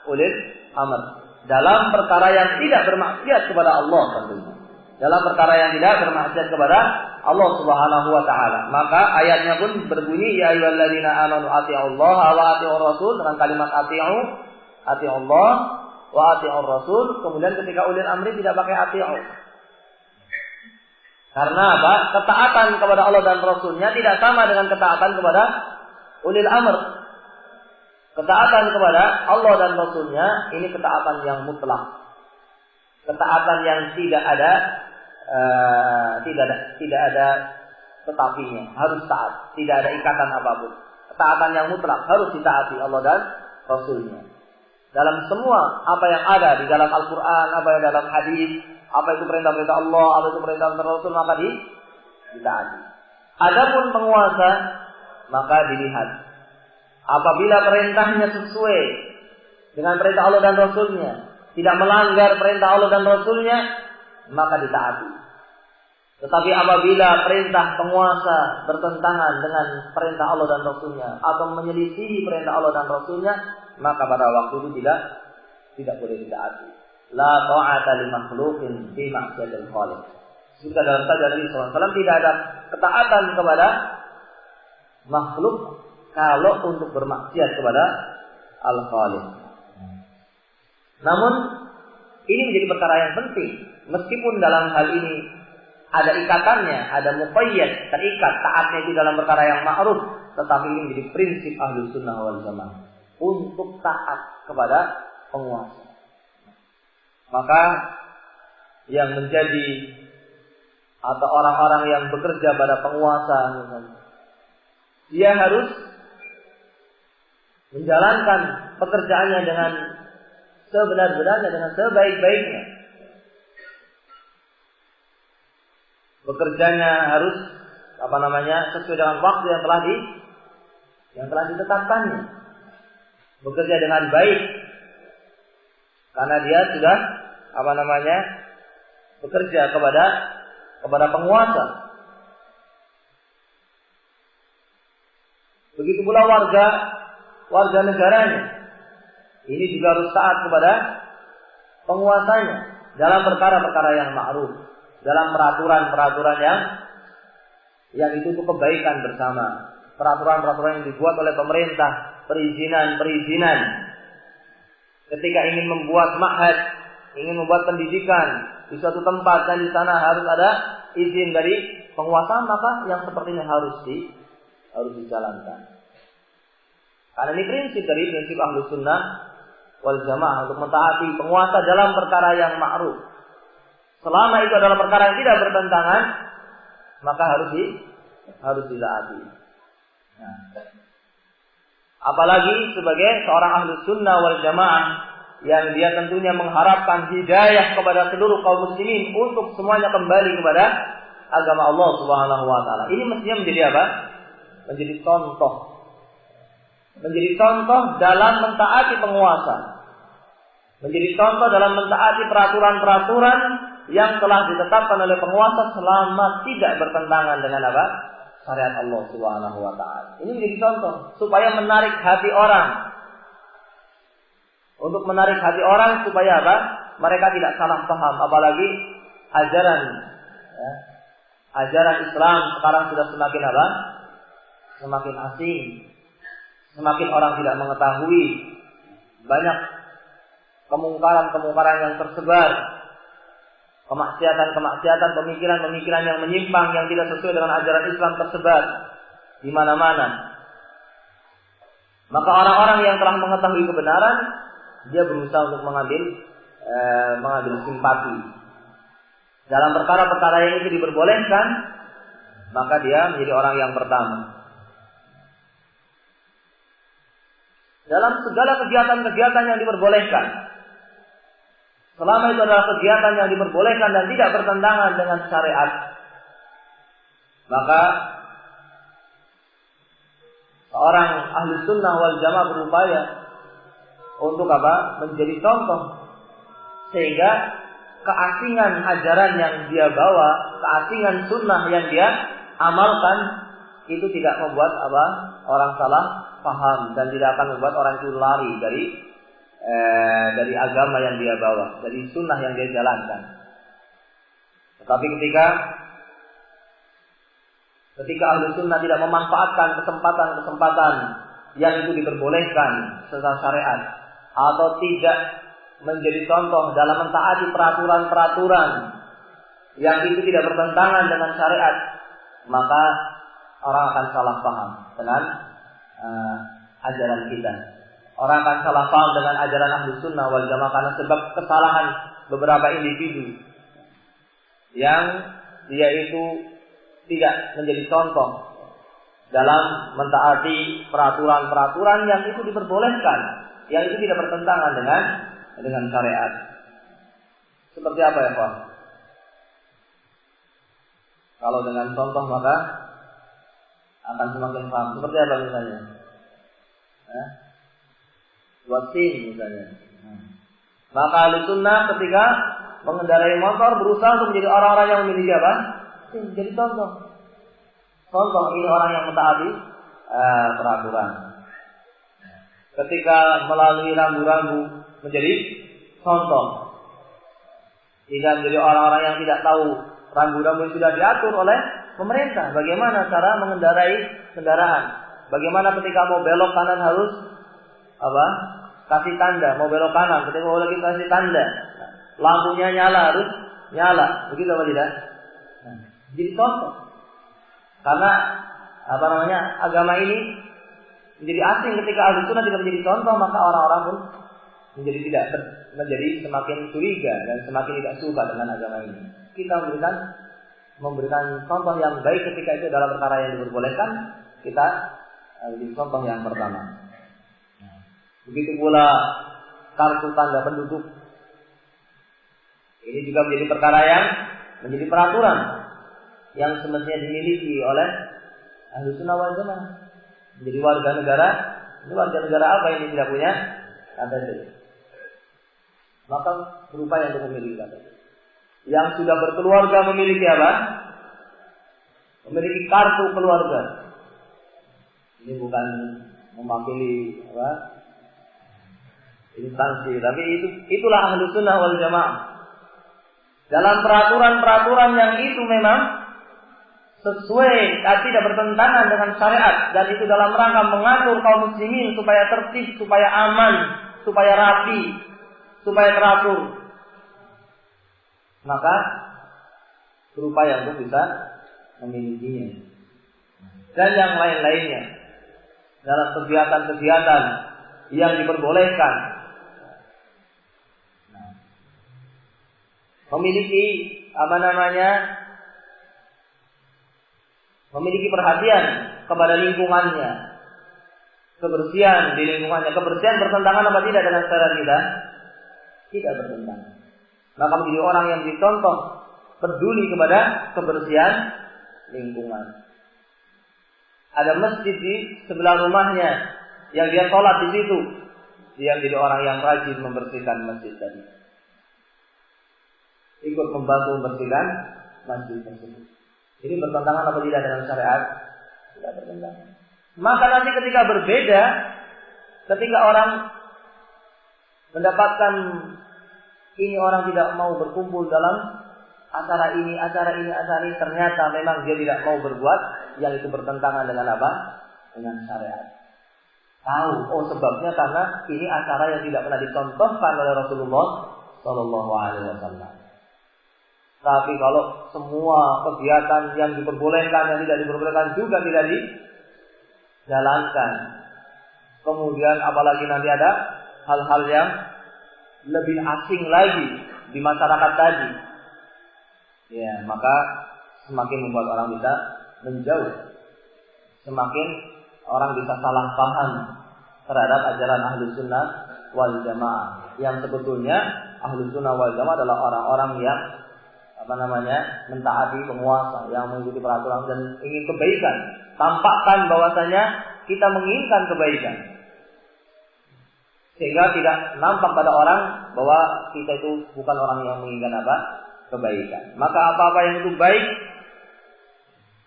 ulil amr dalam perkara yang tidak bermaksiat kepada Allah tentunya. Dalam perkara yang tidak bermaksiat kepada Allah Subhanahu wa taala. Maka ayatnya pun berbunyi ya ayyuhalladzina amanu atiiullaha wa atiiur rasul dengan kalimat atiiullah wa atiiur rasul. Kemudian ketika ulil amri tidak pakai atiiu. Karena apa? Ketaatan kepada Allah dan Rasulnya tidak sama dengan ketaatan kepada ulil amr. Ketaatan kepada Allah dan Rasulnya ini ketaatan yang mutlak. Ketaatan yang tidak ada tetapinya, harus taat, tidak ada ikatan apapun. Ketaatan yang mutlak harus ditaati Allah dan Rasulnya. Dalam semua apa yang ada di dalam Al-Quran, apa yang dalam hadis, apa itu perintah-perintah Allah, apa itu perintah-perintah Rasul, maka ditaati. Adapun penguasa, maka dilihat. Apabila perintahnya sesuai dengan perintah Allah dan Rasulnya, tidak melanggar perintah Allah dan Rasulnya, maka ditaati. Tetapi apabila perintah penguasa bertentangan dengan perintah Allah dan Rasulnya atau menyelisihi perintah Allah dan Rasulnya, maka pada waktu itu tidak boleh ditaati. La ta'ata li makhluqin fi ma'siyatil khaliq. Sudah dalam sabda Nabi SAW, tidak ada ketaatan kepada makhluk kalau untuk bermaksiat kepada Al-Khaliq. Namun ini menjadi perkara yang penting. Meskipun dalam hal ini ada ikatannya, ada muqayyad, terikat taatnya itu dalam perkara yang ma'ruf, tetapi ini menjadi prinsip Ahlus Sunnah wal Jamaah untuk taat kepada penguasa. Maka yang menjadi atau orang-orang yang bekerja pada penguasa, dia harus menjalankan pekerjaannya dengan sebenar-benarnya, dengan sebaik-baiknya. Bekerjanya harus sesuai dengan waktu yang telah ditetapkannya. Bekerja dengan baik karena dia sudah bekerja kepada penguasa. Begitu pula warga negaranya. Ini juga harus taat kepada penguasanya dalam perkara-perkara yang ma'ruf, dalam peraturan-peraturan yang itu untuk kebaikan bersama. Peraturan-peraturan yang dibuat oleh pemerintah, perizinan-perizinan. Ketika ingin membuat ma'had, ingin membuat pendidikan di suatu tempat dan di sana harus ada izin dari penguasa, maka yang seperti ini harus dijalankan. Karena ini prinsip dari prinsip Ahlus Sunnah wal Jamaah untuk mentaati penguasa dalam perkara yang ma'ruf. Selama itu adalah perkara yang tidak bertentangan, maka harus ditaati. Nah, apalagi sebagai seorang Ahlus Sunnah wal Jamaah yang dia tentunya mengharapkan hidayah kepada seluruh kaum muslimin untuk semuanya kembali kepada agama Allah Subhanahu wa taala. Ini mestinya menjadi apa? Menjadi contoh. Menjadi contoh dalam mentaati penguasa. Menjadi contoh dalam mentaati peraturan-peraturan yang telah ditetapkan oleh penguasa selama tidak bertentangan dengan apa? Syariat Allah Subhanahu wa taala. Ini menjadi contoh supaya menarik hati orang. Untuk menarik hati orang supaya apa? Mereka tidak salah paham, apalagi ajaran Islam sekarang sudah semakin apa? Semakin asing. Semakin orang tidak mengetahui, banyak kemungkaran-kemungkaran yang tersebar, kemaksiatan-kemaksiatan, pemikiran-pemikiran yang menyimpang, yang tidak sesuai dengan ajaran Islam tersebar di mana-mana. Maka orang-orang yang telah mengetahui kebenaran, dia berusaha untuk mengambil mengambil simpati. Dalam perkara-perkara yang itu diperbolehkan, maka dia menjadi orang yang pertama. Dalam segala kegiatan-kegiatan yang diperbolehkan, selama itu adalah kegiatan yang diperbolehkan dan tidak bertentangan dengan syariat, maka seorang ahli sunnah wal jamaah berupaya untuk apa? Menjadi contoh, sehingga keasingan ajaran yang dia bawa, keasingan sunnah yang dia amalkan, itu tidak membuat apa? Orang salah paham dan tidak akan membuat orang itu lari dari agama yang dia bawa, dari sunnah yang dia jalankan. Tetapi ketika ahli sunnah tidak memanfaatkan kesempatan-kesempatan yang itu diperbolehkan secara syariat, atau tidak menjadi contoh dalam mentaati peraturan-peraturan yang itu tidak bertentangan dengan syariat, maka orang akan salah paham dengan ajaran kita. Orang akan salah paham dengan ajaran ahli sunnah wal jamaah karena sebab kesalahan beberapa individu yang dia itu tidak menjadi contoh dalam mentaati peraturan-peraturan yang itu diperbolehkan, yang itu tidak bertentangan dengan syariat. Seperti apa ya Pak? Kalau dengan contoh maka akan semakin paham. Seperti apa misalnya? Wasin misalnya. Maka ahli sunnah ketika mengendarai motor berusaha untuk menjadi orang-orang yang memiliki apa? Jadi contoh. Contoh ini orang yang mentaati peraturan. Ketika melalui rambu-rambu menjadi contoh. Tidak menjadi orang-orang yang tidak tahu rambu-rambu yang sudah diatur oleh pemerintah. Bagaimana cara mengendarai kendaraan? Bagaimana ketika mau belok kanan harus apa? Kasih tanda. Mau belok kanan, ketika mau lagi kasih tanda. Lampunya nyala harus nyala. Begitu apa tidak? Jadi contoh. Karena agama ini menjadi asing ketika ahli sunnah tidak menjadi contoh, maka orang-orang pun menjadi semakin curiga dan semakin tidak suka dengan agama ini. Kita memberikan contoh yang baik ketika itu dalam perkara yang diperbolehkan, kita menjadi contoh yang pertama. Begitu pula kartu tanda penduduk. Ini juga menjadi perkara yang menjadi peraturan yang semestinya dimiliki oleh ahli sunnah wal jamaah. Menjadi warga negara. Ini warga negara apa ini tidak punya KTP? Maka berupaya untuk memiliki KTP. Yang sudah berkeluarga memiliki apa? Memiliki kartu keluarga. Ini bukan mewakili instansi, tapi itulah ahli sunnah wal jamaah. Dalam peraturan-peraturan yang itu memang sesuai, tidak bertentangan dengan syariat, dan itu dalam rangka mengatur kaum muslimin supaya tertib, supaya aman, supaya rapi, supaya teratur, maka berupaya untuk bisa memilikinya. Dan yang lain-lainnya dalam kegiatan-kegiatan yang diperbolehkan, memiliki memiliki perhatian kepada lingkungannya, kebersihan di lingkungannya. Kebersihan bertentangan apa tidak dengan syariat kita? Tidak bertentangan. Maka menjadi orang yang dicontoh, peduli kepada kebersihan lingkungan. Ada masjid di sebelah rumahnya, yang dia sholat di situ, dia menjadi orang yang rajin membersihkan masjid tadi. Ikut membantu membersihkan masjid tersebut. Ini bertentangan apa tidak dengan syariat? Tidak bertentangan. Maka nanti ketika berbeda, ketika orang mendapatkan ini orang tidak mau berkumpul dalam acara ini, ternyata memang dia tidak mau berbuat yang itu bertentangan dengan apa? Dengan syariat. Tahu, sebabnya karena ini acara yang tidak pernah dicontohkan oleh Rasulullah Sallallahu Alaihi Wasallam. Tapi kalau semua kegiatan yang diperbolehkan, yang tidak diperbolehkan juga tidak dijalankan. Kemudian apalagi nanti ada hal-hal yang lebih asing lagi di masyarakat tadi, ya maka semakin membuat orang bisa menjauh, semakin orang bisa salah paham terhadap ajaran Ahlus Sunnah wal Jamaah. Yang sebetulnya Ahlus Sunnah wal Jamaah adalah orang-orang yang mentaati penguasa, yang mengikuti peraturan dan ingin kebaikan. Tampakkan bahwasanya kita menginginkan kebaikan, sehingga tidak nampak pada orang bahwa kita itu bukan orang yang menginginkan kebaikan. Maka apa-apa yang itu baik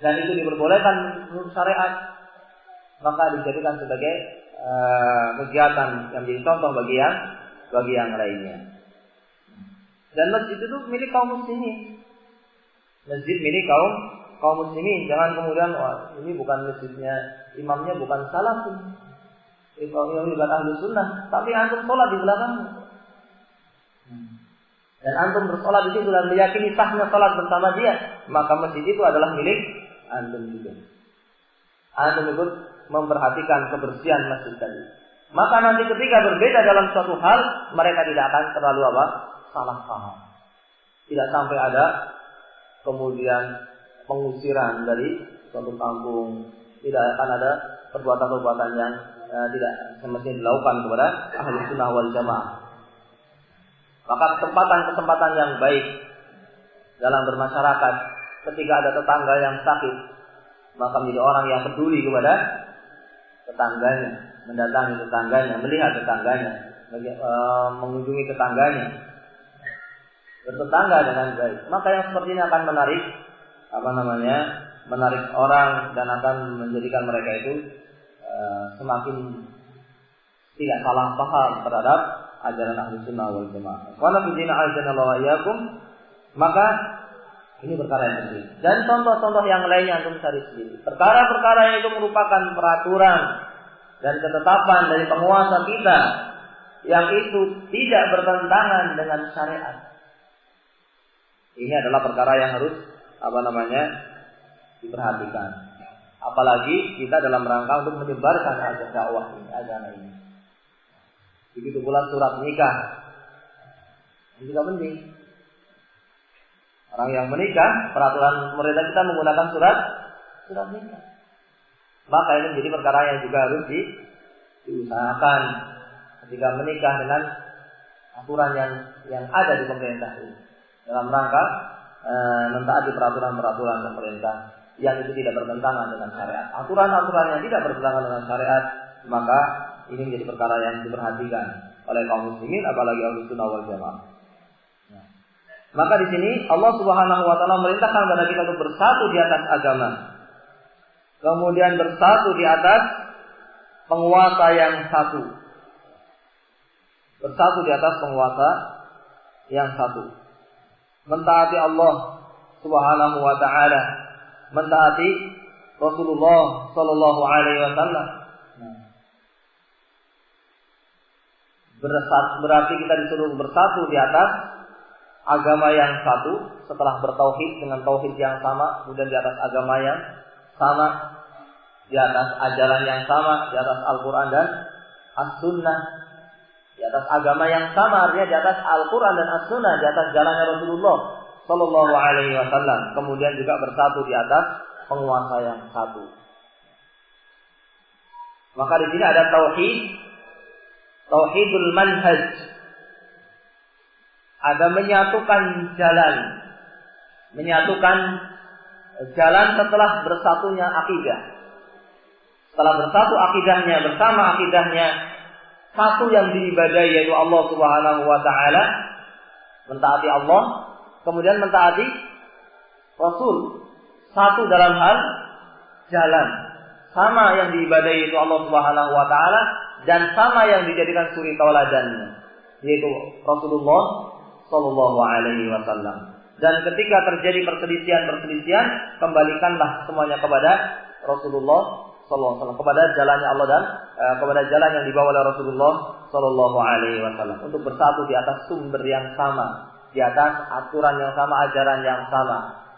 dan itu diperbolehkan menurut syariat, maka dijadikan sebagai kegiatan yang menjadi contoh bagi yang lainnya. Dan masjid itu milik kaum muslimin. Masjid milik kaum muslimin. Jangan kemudian ini bukan masjidnya, imamnya bukan salafi, imamnya bukan ahlu sunnah, tapi antum sholat di belakangnya. Dan antum bersolat di situ dan meyakini sahnya sholat bersama dia, maka masjid itu adalah milik antum juga. Antum ikut memperhatikan kebersihan masjid tadi. Maka nanti ketika berbeda dalam suatu hal, mereka tidak akan terlalu salah paham. Tidak sampai ada kemudian pengusiran dari suatu kampung. Tidak akan ada perbuatan-perbuatan yang tidak semestinya dilakukan kepada Ahlus Sunnah wal Jamaah. Maka kesempatan-kesempatan yang baik dalam bermasyarakat, ketika ada tetangga yang sakit, maka menjadi orang yang peduli kepada tetangganya, mendatangi tetangganya, melihat tetangganya, mengunjungi tetangganya, bertetangga dengan baik. Maka yang seperti ini akan menarik orang dan akan menjadikan mereka itu semakin tidak salah paham terhadap ajaran Ahlus Sunnah wal Jamaah. Wa nafidina azanallahu wa iyyakum. Maka ini perkara yang penting. Dan contoh-contoh yang lainnya antum cari sendiri. Perkara-perkara yang itu merupakan peraturan dan ketetapan dari penguasa kita yang itu tidak bertentangan dengan syariat. Ini adalah perkara yang harus diperhatikan. Apalagi kita dalam rangka untuk menyebarkan ajaran dakwah ini, agama ini. Begitu pula surat nikah. Ini juga penting. Orang yang menikah, peraturan pemerintah kita menggunakan surat nikah. Maka ini menjadi perkara yang juga harus diusahakan ketika menikah dengan aturan yang ada di pemerintah ini. Dalam rangka mentaati peraturan-peraturan pemerintah yang itu tidak bertentangan dengan syariat. Aturan-aturan yang tidak bertentangan dengan syariat, maka ini menjadi perkara yang diperhatikan oleh kaum muslimin, apalagi Ahlus Sunnah wal Jamaah. Maka di sini Allah Subhanahu wa taala merintahkan kepada kita untuk bersatu di atas agama. Kemudian bersatu di atas penguasa yang satu. Bersatu di atas penguasa yang satu. Mentaati Allah Subhanahu wa taala, mentaati Rasulullah sallallahu alaihi wasallam. Berarti kita disuruh bersatu di atas agama yang satu, setelah bertauhid dengan tauhid yang sama, kemudian di atas agama yang sama, di atas ajaran yang sama, di atas Al-Quran dan As-Sunnah, di atas agama yang sama, artinya di atas Al-Quran dan As-Sunnah, di atas jalannya Rasulullah sallallahu alaihi wasallam. Kemudian juga bersatu di atas penguasa yang satu. Maka di sini ada tauhidul manhaj. Ada menyatukan jalan setelah bersatunya akidah. Setelah bersatu akidahnya, bersama akidahnya, satu yang diibadahi yaitu Allah Subhanahu wa taala, mentaati Allah, kemudian mentaati Rasul. Satu dalam hal jalan, sama yang diibadahi yaitu Allah Subhanahu wa taala, dan sama yang dijadikan suri tauladannya yaitu Rasulullah sallallahu alaihi wasallam. Dan ketika terjadi perselisihan, kembalikanlah semuanya kepada Rasulullah sallallahu alaihi wasallam, kepada jalannya Allah dan kepada jalan yang dibawa oleh Rasulullah sallallahu alaihi wasallam, untuk bersatu di atas sumber yang sama, di atas aturan yang sama, ajaran yang sama.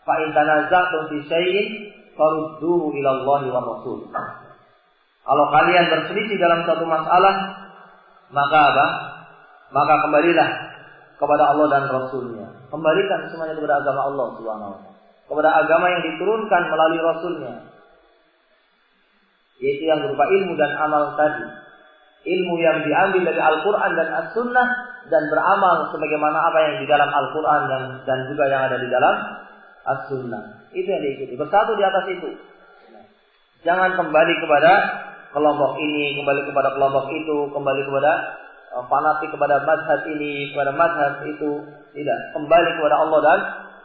Fa in tanaza'tum fi syai'in farudduhu ila Allah wa Rasul. Kalau kalian berselisih dalam suatu masalah, maka apa? maka kembalilah kepada Allah dan Rasulnya. Kembalikan semuanya kepada agama Allah Subhanahu wa ta'ala, kepada agama yang diturunkan melalui Rasulnya, yaitu yang berupa ilmu dan amal tadi. Ilmu yang diambil dari Al-Quran dan As-Sunnah, dan beramal sebagaimana apa yang di dalam Al-Quran dan juga yang ada di dalam As-Sunnah. Itu yang diikuti, bersatu di atas itu. Jangan kembali kepada kelompok ini, kembali kepada kelompok itu, kembali kepada fanatik kepada mazhab ini, kepada mazhab itu. Tidak, kembali kepada Allah dan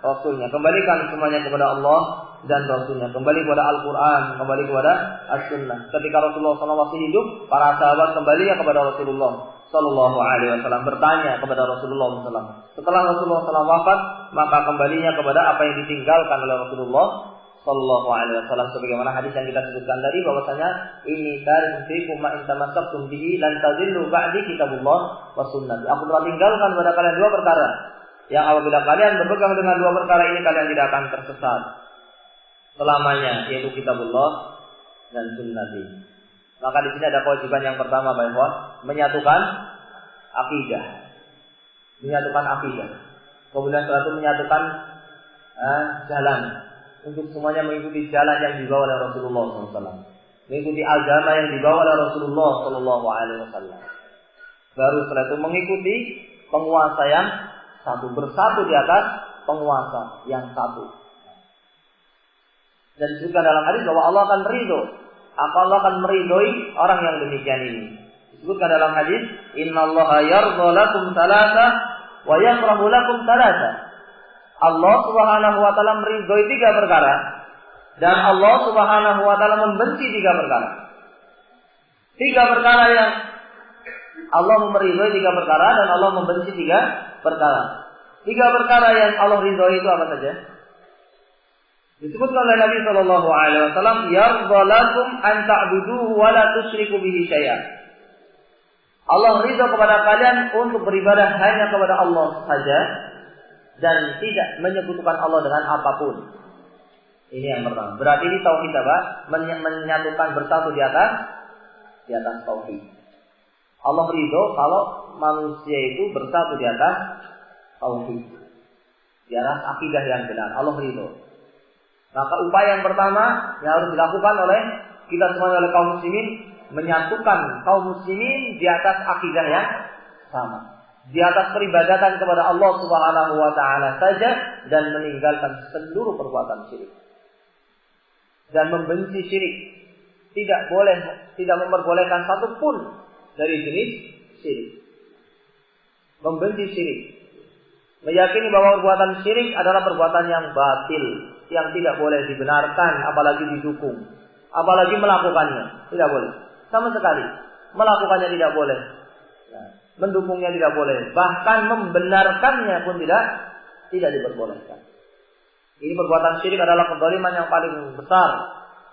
Rasulnya. Kembalikan semuanya kepada Allah dan Rasulnya. Kembali kepada Al-Quran, kembali kepada As-Sunnah. Ketika Rasulullah SAW masih hidup, para sahabat kembalinya kepada Rasulullah SAW, bertanya kepada Rasulullah SAW. Setelah Rasulullah SAW wafat, maka kembalinya kepada apa yang ditinggalkan oleh Rasulullah SAW. Sebagaimana hadis yang kita sebutkan tadi, bahwasanya ini tarikum fiikum ma in tamassaktum bihi lan tadillu ba'di kitabullah wa sunnati. Aku telah tinggalkan kepada kalian dua perkara, yang apabila kalian berpegang dengan dua perkara ini, kalian tidak akan tersesat selamanya, yaitu kitabullah dan sunnati. Maka di sini ada kewajiban yang pertama, bahwa menyatukan akidah. Menyatukan akidah. Kemudian setelah itu menyatukan jalan. Untuk semuanya mengikuti jalan yang dibawa oleh Rasulullah SAW. Mengikuti agama yang dibawa oleh Rasulullah SAW. Baru setelah itu mengikuti penguasa yang satu. Bersatu di atas penguasa yang satu. Dan juga dalam hadis bahwa Allah akan ridho. Allah akan meridhoi orang yang demikian ini. Disebutkan dalam hadis, innallaha yardha lakum thalatha wa yakrahu lakum thalatha. Allah Subhanahu wa ta'ala meridhoi 3 perkara, dan Allah Subhanahu wa ta'ala membenci 3 perkara. 3 perkara yang Allah meridhoi 3 perkara, dan Allah membenci 3 perkara. 3 perkara yang Allah ridhoi itu apa saja? Disebutkan oleh Nabi sallallahu alaihi wasallam, yardha lakum an ta'buduhu wa la tusyriku bihi syai'an. Allah ridha kepada kalian untuk beribadah hanya kepada Allah saja dan tidak menyekutukan Allah dengan apapun. Ini yang pertama. Berarti ini tauhid apa? Menyatukan bersatu di atas tauhid. Allah ridho kalau manusia itu bersatu di atas tauhid, di atas akidah yang benar. Allah ridho. Maka upaya yang pertama yang harus dilakukan oleh kita semua, oleh kaum muslimin, menyatukan kaum muslimin di atas akidah yang sama, di atas peribadatan kepada Allah Subhanahu wa ta'ala saja, dan meninggalkan seluruh perbuatan syirik dan membenci syirik. Tidak memperbolehkan satupun dari jenis syirik. Membenci syirik, meyakini bahwa perbuatan syirik adalah perbuatan yang batil, yang tidak boleh dibenarkan, apalagi didukung, apalagi melakukannya. Tidak boleh sama sekali. Melakukannya tidak boleh, mendukungnya tidak boleh, bahkan membenarkannya pun tidak diperbolehkan. Ini perbuatan syirik adalah kezaliman yang paling besar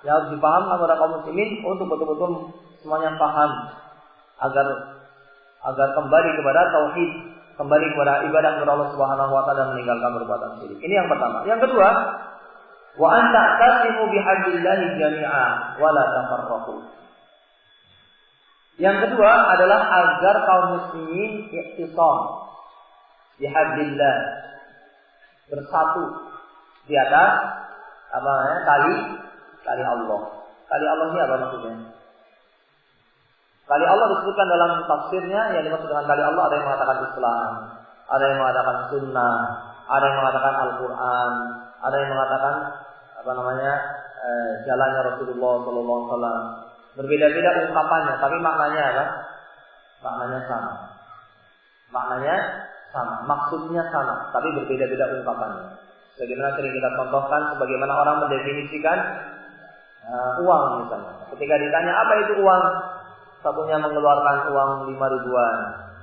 yang harus dipahamkan oleh kaum muslimin, untuk betul-betul semuanya paham agar kembali kepada tauhid, kembali kepada ibadah kepada Allah Subhanahu wa ta'ala, meninggalkan perbuatan syirik. Ini yang pertama. Yang kedua, wa anta tasimu bihablillahi jami'a wa la tafarraqu. Yang kedua adalah agar kaum muslimin i'tisam bihablillah, bersatu di atas tali Allah. Tali Allah ini apa maksudnya? Tali Allah disebutkan dalam tafsirnya, yang dimaksud dengan tali Allah ada yang mengatakan Islam, ada yang mengatakan sunnah, ada yang mengatakan Al-Quran, ada yang mengatakan jalannya Rasulullah SAW. Berbeda-beda ungkapannya, tapi maknanya apa? Maknanya sama. Maksudnya sama, tapi berbeda-beda ungkapannya. Sebagaimana sering kita contohkan, sebagaimana orang mendefinisikan uang misalnya. Ketika ditanya apa itu uang, satunya mengeluarkan uang 5 ribuan,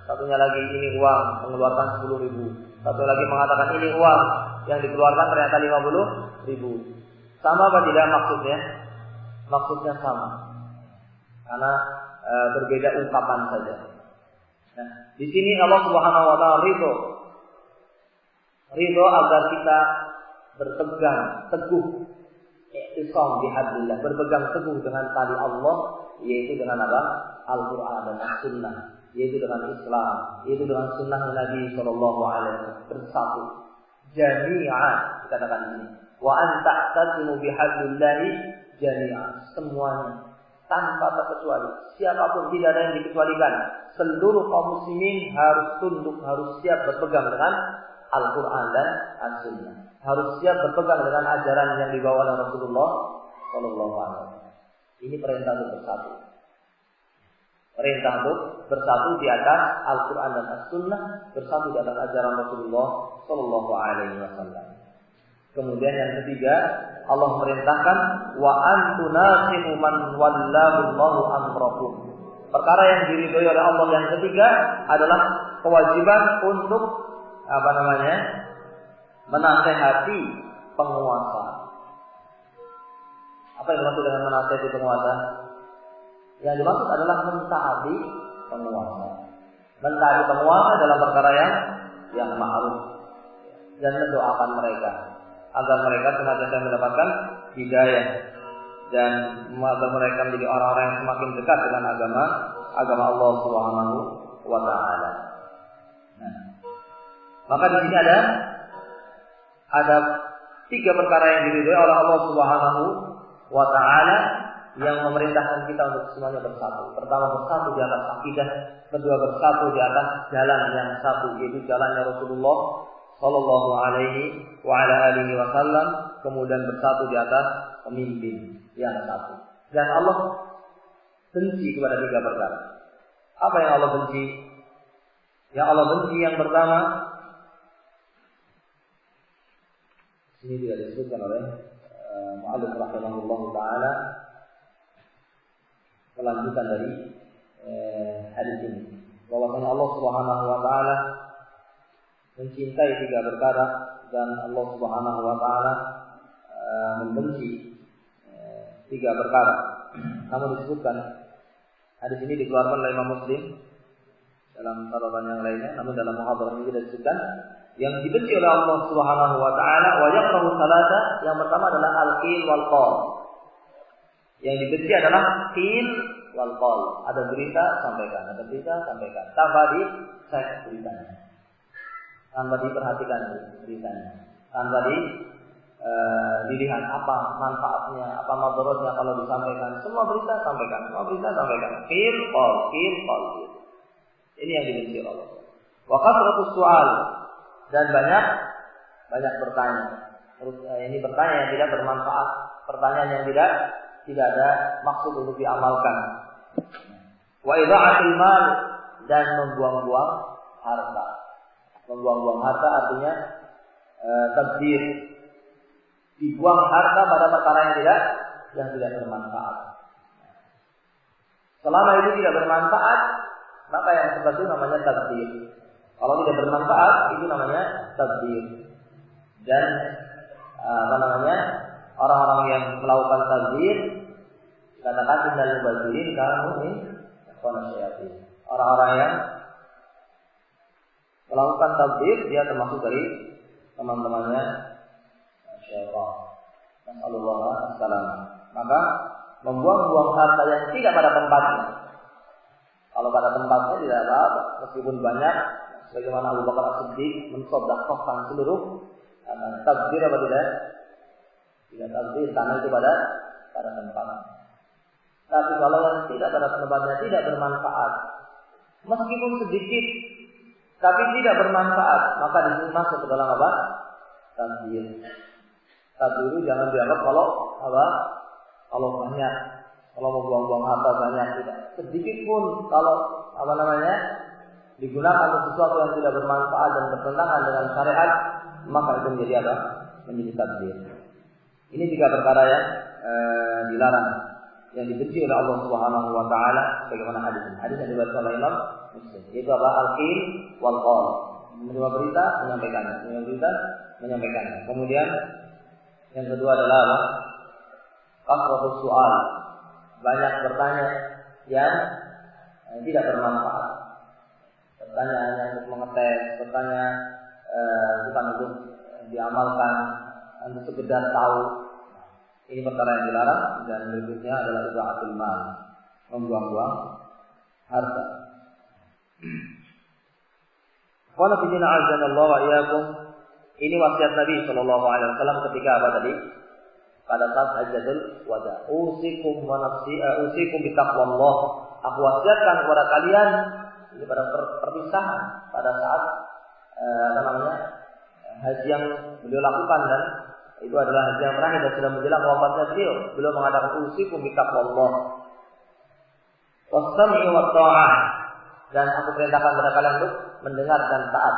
satunya lagi ini uang mengeluarkan 10 ribu, satu lagi mengatakan ini uang yang dikeluarkan ternyata 50 ribu. Sama apa tidak maksudnya? Maksudnya sama, karena berbeda ungkapan saja. Nah, di sini Allah Subhanahu wa ta'ala ridho agar kita berpegang teguh, i'tisam bihablillah, berpegang teguh dengan tali Allah, yaitu dengan apa? Al-Quran dan As-Sunnah, yaitu dengan Islam, yaitu dengan sunnah Nabi Shallallahu Alaihi Wasallam, bersatu. Jami'an dikatakan ini. Wa anta'tasimu bihablillahi jami'an, semuanya tanpa terkecuali. Siapapun, tidak ada yang dikecualikan. Seluruh kaum muslimin harus tunduk, harus siap berpegang dengan Al-Quran dan As-Sunnah. Harus siap berpegang dengan ajaran yang dibawa oleh Rasulullah Shallallahu Alaihi Wasallam. Ini perintah untuk bersatu. Perintah untuk bersatu di atas Al-Quran dan As-Sunnah, bersatu di atas ajaran Rasulullah Shallallahu Alaihi Wasallam. Kemudian yang ketiga, Allah merintahkan wa antunasihu man wallahu Allahu amrakum. Perkara yang diridhoi oleh Allah yang ketiga adalah kewajiban untuk menasehati penguasa. Apa yang dimaksud dengan menasehati penguasa? Yang dimaksud adalah mentaati penguasa. Mentaati penguasa dalam perkara yang ma'ruf, dan mendoakan mereka agar mereka senantiasa mendapatkan hidayah dan agar mereka menjadi orang-orang yang semakin dekat dengan agama Allah Subhanahu wa taala. Nah, maka di sini ada 3 perkara yang diridhoi oleh Allah Subhanahu wa taala yang memerintahkan kita untuk semuanya bersatu. Pertama, bersatu di atas akidah. Kedua, bersatu di atas jalan yang satu, yaitu jalannya Rasulullah Sallallahu Alaihi Wasallam. Kemudian bersatu di atas pemimpin yang satu. Dan Allah benci kepada 3 perkara. Apa yang Allah benci? Yang Allah benci yang pertama, ini tidak disebutkan oleh Mu'allif rahimahullah ta'ala, melanjutkan dari hadis ini, bahwasanya Allah Subhanahu wa taala mencintai 3 perkara dan Allah Subhanahu wa taala membenci 3 perkara. Namun disebutkan hadis ini dikeluarkan oleh Imam Muslim dalam catatan yang lainnya, namun dalam muhadharah ini tidak disebutkan yang dibenci oleh Allah Subhanahu wa taala. Wa yakrahu salata, yang pertama adalah al-qil wal qal. Yang dibenci adalah qil wal qal. Ada berita sampaikan, ada berita sampaikan. Tanpa dicek beritanya, tanpa diperhatikan beritanya, tanpa dilihat apa manfaatnya, apa madaratnya kalau disampaikan. Semua berita sampaikan, semua berita sampaikan. Qil qal, qil qal. Ini yang dibenci oleh Allah. Wa kasratus su'al, dan banyak bertanya. Terus ini bertanya yang tidak bermanfaat, pertanyaan yang tidak ada maksud untuk diamalkan. Wa idha'atil mal, dan membuang-buang harta. Membuang-buang harta artinya tabdzir. Dibuang harta pada perkara yang tidak bermanfaat. Selama itu tidak bermanfaat, maka yang seperti itu namanya tabdzir. Kalau tidak bermanfaat, itu namanya tabdzir. Dan orang-orang yang melakukan tabdzir, katakan innal mubadzirin kanu min syaitan. Orang-orang yang melakukan tabdzir, dia termasuk dari teman-temannya syaitan. Nasallallahu alaihi wasallam. Maka membuang-buang harta yang tidak pada tempatnya. Kalau pada tempatnya tidak apa, meskipun banyak, sebagaimana Abu Bakar As-Siddiq mensedekahkan seluruh tabdzir apa tidak? Tidak tabdzir, karena itu pada tempatnya. Tapi kalau yang tidak pada tempatnya, tidak bermanfaat, meskipun sedikit, tapi tidak bermanfaat, maka di sini masuk ke dalam apa? Tabdzir. Tabdzir itu jangan dianggap kalau banyak, kalau membuang-buang harta banyak, tidak. Sedikit pun kalau digunakan untuk sesuatu yang tidak bermanfaat dan bertentangan dengan syariat, maka itu menjadi apa? Menjadi tabdzir. Ini 3 perkara yang dilarang, yang dibenci oleh Allah Subhanahu wa taala, bagaimana hadis ini. Hadis yang diriwayatkan oleh Imam Muslim. Itu apa? Al-qil wal qal. Menerima berita, menyampaikannya. Menerima berita, menyampaikannya. Kemudian yang kedua adalah apa? Kasratus su'al. Banyak bertanya yang tidak bermanfaat. Bertanya hanya untuk mengetes, bertanya bukan untuk diamalkan, untuk sekedar tahu. Ini perkara yang dilarang. Dan berikutnya adalah idha'atul mal, membuang-buang harta. Qala bidina azanallahu wa iyyakum. Ini wasiat Nabi sallallahu alaihi wasallam ketika apa tadi? Pada saat hajjatul wada. Usikum wa nafsi usikum bitaqwallah. Aku wasiatkan kepada kalian ini pada perpisahan pada saat haji yang beliau lakukan, dan itu adalah haji yang terakhir dan sudah menjelang wafatnya beliau. Beliau mengatakan usikum bitaqwallah. Wassam'i wa ta'ah. Dan aku perintahkan kepada kalian untuk mendengar dan taat.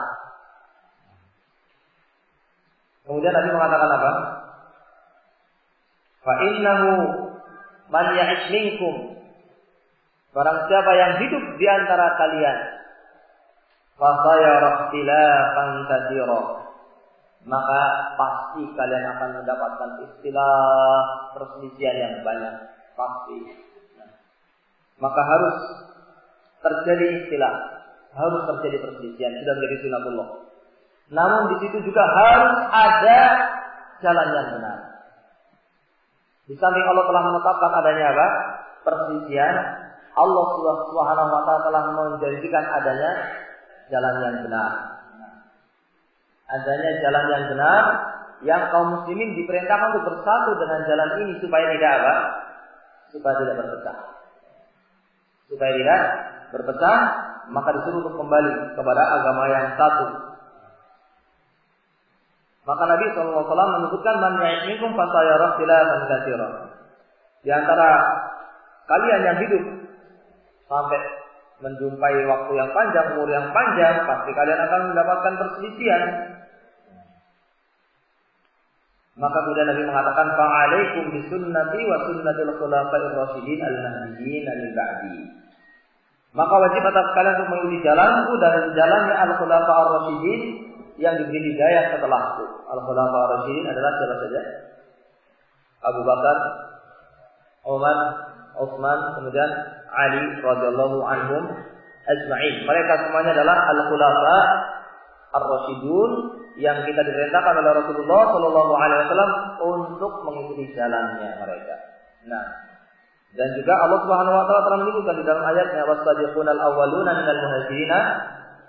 Kemudian Nabi mengatakan apa? Fa innahu man ya'ish minkum, barang siapa yang hidup di antara kalian, fa sayara ikhtilafan katsira, maka pasti kalian akan mendapatkan istilah perselisihan yang banyak, pasti. Maka harus terjadi istilah, harus terjadi perselisihan, sudah menjadi sunatullah. Namun di situ juga harus ada jalan yang benar. Di samping Allah telah menetapkan adanya apa? Perselisihan, Allah Subhanahu wa taala telah menjanjikan adanya jalan yang benar. Adanya jalan yang benar yang kaum muslimin diperintahkan untuk bersatu dengan jalan ini supaya tidak apa? Supaya tidak berpecah. Supaya tidak berpecah, maka disuruh untuk kembali kepada agama yang satu. Maka Nabi SAW menyebutkan man ya'ish minkum fasayara ikhtilafan katsira. Di antara kalian yang hidup sampai menjumpai waktu yang panjang, umur yang panjang, pasti kalian akan mendapatkan perselisihan. Maka kemudian Nabi mengatakan fa'alaikum bisunnati wa sunnatil khulafa'ir rasyidin al-mahdiyyin min ba'di. Maka wajib atas kalian untuk mengikuti jalanku dan jalannya al-khulafa ar-rasyidin yang diberi hidayah setelahku. Al-khulafa ar-rasyidin adalah siapa saja? Abu Bakar, Umar, Utsman, kemudian Ali radhiyallahu anhum ajma'in. Mereka semuanya adalah al-khulafa ar-rasyidun yang kita diperintahkan oleh Rasulullah sallallahu alaihi wasallam untuk mengikuti jalannya mereka. Nah, dan juga Allah Subhanahu wa taala telah menyebutkan di dalam ayatnya was-sabiqunal awwaluna minal muhajirin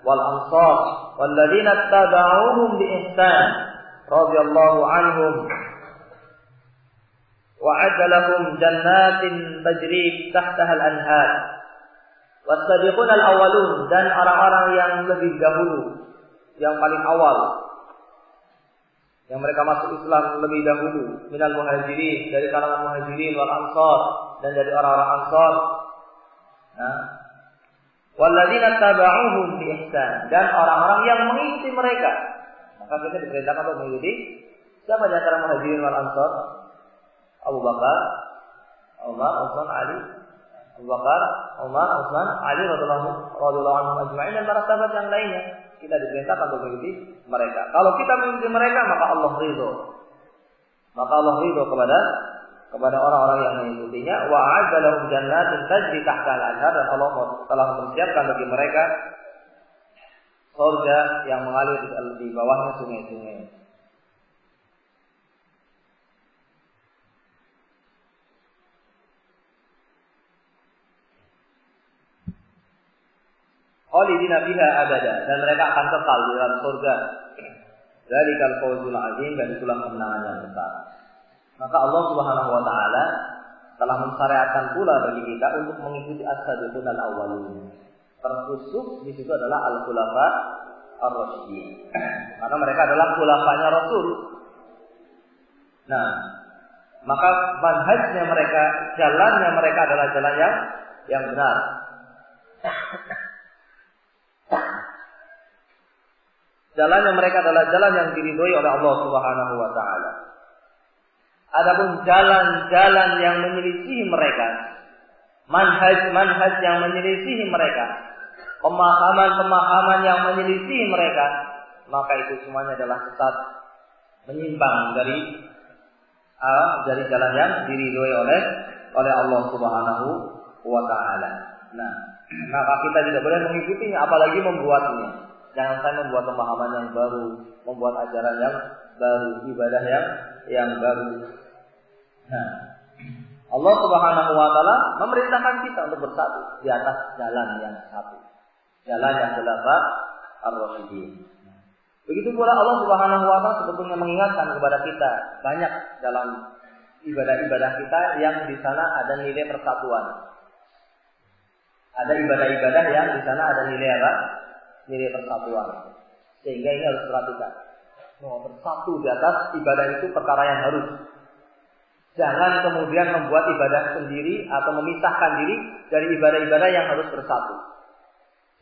wal ansar walladzina tabauhum bi ihsan radhiyallahu anhum wa adalahum jannatin tajri tahtaha al-anhar. Was-sabiqunal awwalun, dan orang-orang yang lebih dahulu, yang paling awal, yang mereka masuk Islam lebih dahulu, minal muhajirin, dari kalangan muhajirin wal ansar, dan dari orang-orang ansar. Nah, walladzina tabauhum bi ihsan, dan orang-orang yang mengikuti mereka. Maka kita diperintahkan untuk mengikuti siapa di antara muhajirin wal ansar? Abu Bakar, Umar, Utsman, Ali. Abu Bakar, Umar, Utsman, Ali radhiyallahu anhum ajma'in, dan para sahabat yang lainnya. Kita diperintahkan untuk mengikuti mereka. Kalau kita mengikuti mereka, maka Allah ridho. Maka Allah ridho kepada orang-orang yang mengikutinya. Wa a'adda lahum jannatin tajri tahtaha al-anhar, dan Allah telah mempersiapkan bagi mereka surga yang mengalir di bawahnya sungai-sungai. Khalidina fiha abada, dan mereka akan kekal di dalam surga. Dzalikal fawzul azim, dan itulah kemenangan yang besar. Maka Allah Subhanahu wa taala telah mensyariatkan pula bagi kita untuk mengikuti as-sabiqunal awwalun. Terkhusus di situ adalah al-khulafa ar-rasyidin. Karena mereka adalah khulafanya Rasul. Nah, maka manhajnya mereka, jalannya mereka adalah jalan yang benar. Jalannya mereka adalah jalan yang diridhoi oleh Allah Subhanahu wa taala. Adapun jalan-jalan yang menyelisihi mereka, manhaj yang menyelisihi mereka, pemahaman yang menyelisihi mereka, maka itu semuanya adalah sesat, menyimpang dari jalan yang diridhoi oleh Allah Subhanahu wa taala. Nah, maka kita tidak boleh mengikutinya, apalagi membuatnya. Jangan sampai membuat pemahaman yang baru, membuat ajaran yang baru, ibadah yang baru. Nah, Allah Subhanahu wa taala memerintahkan kita untuk bersatu di atas jalan yang satu. jalan yang khulafah ar-rasyidin. Begitu pula Allah Subhanahu wa taala sebetulnya mengingatkan kepada kita banyak dalam ibadah-ibadah kita yang di sana ada nilai persatuan. Ada ibadah-ibadah yang di sana ada nilai apa? Nilai persatuan. Sehingga ini harus perhatikan. Bersatu di atas ibadah itu perkara yang harus. Jangan kemudian membuat ibadah sendiri atau memisahkan diri dari ibadah-ibadah yang harus bersatu.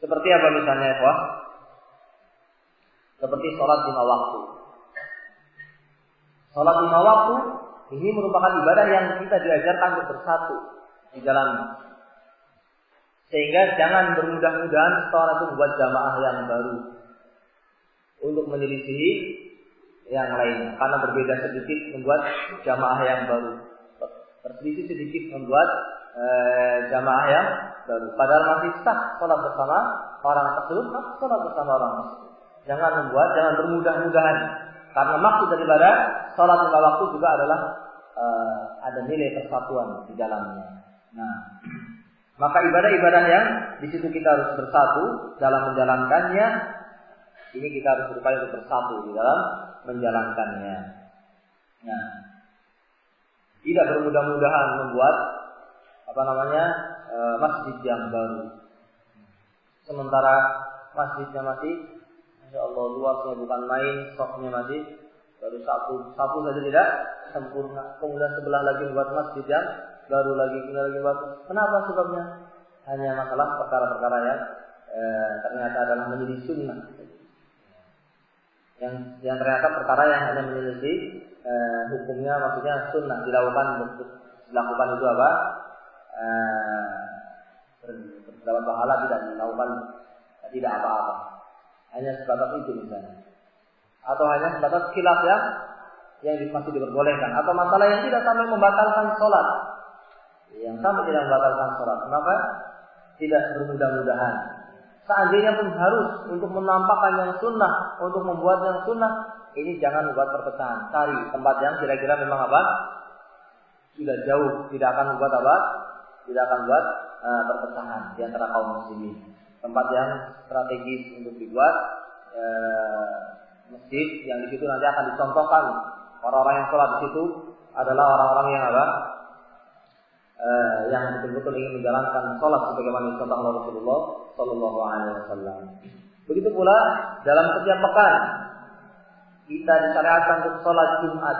Seperti apa misalnya, ya? Seperti sholat 5 waktu. Sholat 5 waktu ini merupakan ibadah yang kita diajarkan untuk bersatu di dalamnya. Sehingga jangan bermudah-mudahan seorang itu membuat jamaah yang baru untuk menyelisihi yang lainnya. Karena berbeda sedikit membuat jamaah yang baru. Berselisih sedikit membuat jamaah yang baru. Padahal masih sah sholat bersama orang tersebut, sholat bersama orang tersebut. Jangan bermudah-mudahan. Karena maksud daripada sholat 5 waktu juga adalah ada nilai persatuan di dalamnya. Nah, maka ibadah-ibadah yang di situ kita harus bersatu dalam menjalankannya, ini kita harus berupaya untuk bersatu di dalam menjalankannya. Nah, tidak bermudah-mudahan membuat masjid yang baru. Sementara masjidnya masih, Masya Allah, luasnya bukan main, soknya masih baru satu saja tidak sempurna. Kemudian sebelah lagi membuat masjid yang baru lagi, kemudian lagi buat. Kenapa sebabnya? Hanya masalah perkara-perkara yang ternyata adalah menjadi sunnah. Yang ternyata perkara yang hanya menyelisih hukumnya, maksudnya sunnah dilakukan itu apa? Berdapat pahala, tidak dilakukan tidak apa-apa. Hanya sebatas itu misalnya. Atau hanya sebatas khilaf yang masih diperbolehkan. Atau masalah yang tidak sampai membatalkan sholat. Yang sampai tidak membatalkan sholat. Maka tidak bermudah-mudahan. Seandainya pun harus untuk menampakkan yang sunnah, untuk membuat yang sunnah, ini jangan membuat perpecahan. Cari tempat yang kira-kira memang apa? Sudah jauh, tidak akan membuat apa? Tidak akan membuat perpecahan di antara kaum muslimin. Tempat yang strategis untuk dibuat masjid yang di situ nanti akan dicontohkan orang-orang yang sholat di situ adalah orang-orang yang apa? Yang betul-betul ingin menjalankan sholat sebagaimana dicontohkan oleh Rasulullah Sallallahu Alaihi Wasallam. Begitu pula dalam setiap pekan kita disyariatkan untuk sholat Jumat.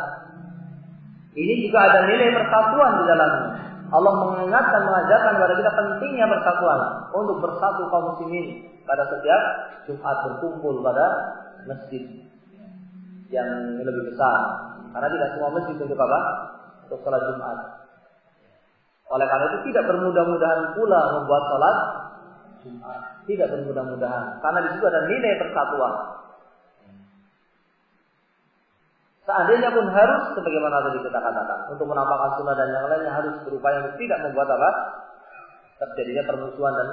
Ini juga ada nilai persatuan di dalamnya. Allah mengingatkan, mengajarkan kepada kita pentingnya persatuan untuk bersatu kaum muslimin pada setiap Jumat berkumpul pada masjid yang lebih besar. Karena tidak semua masjid untuk apa? Untuk sholat Jumat. Oleh karena itu tidak bermudah-mudahan pula membuat sholat Jumat. Tidak bermudah-mudahan. Karena di situ ada nilai persatuan. Seandainya pun harus, sebagaimana tadi kita katakan, untuk menampakkan sunnah dan yang lainnya harus berupaya untuk tidak membuat apa? Terjadinya permusuhan dan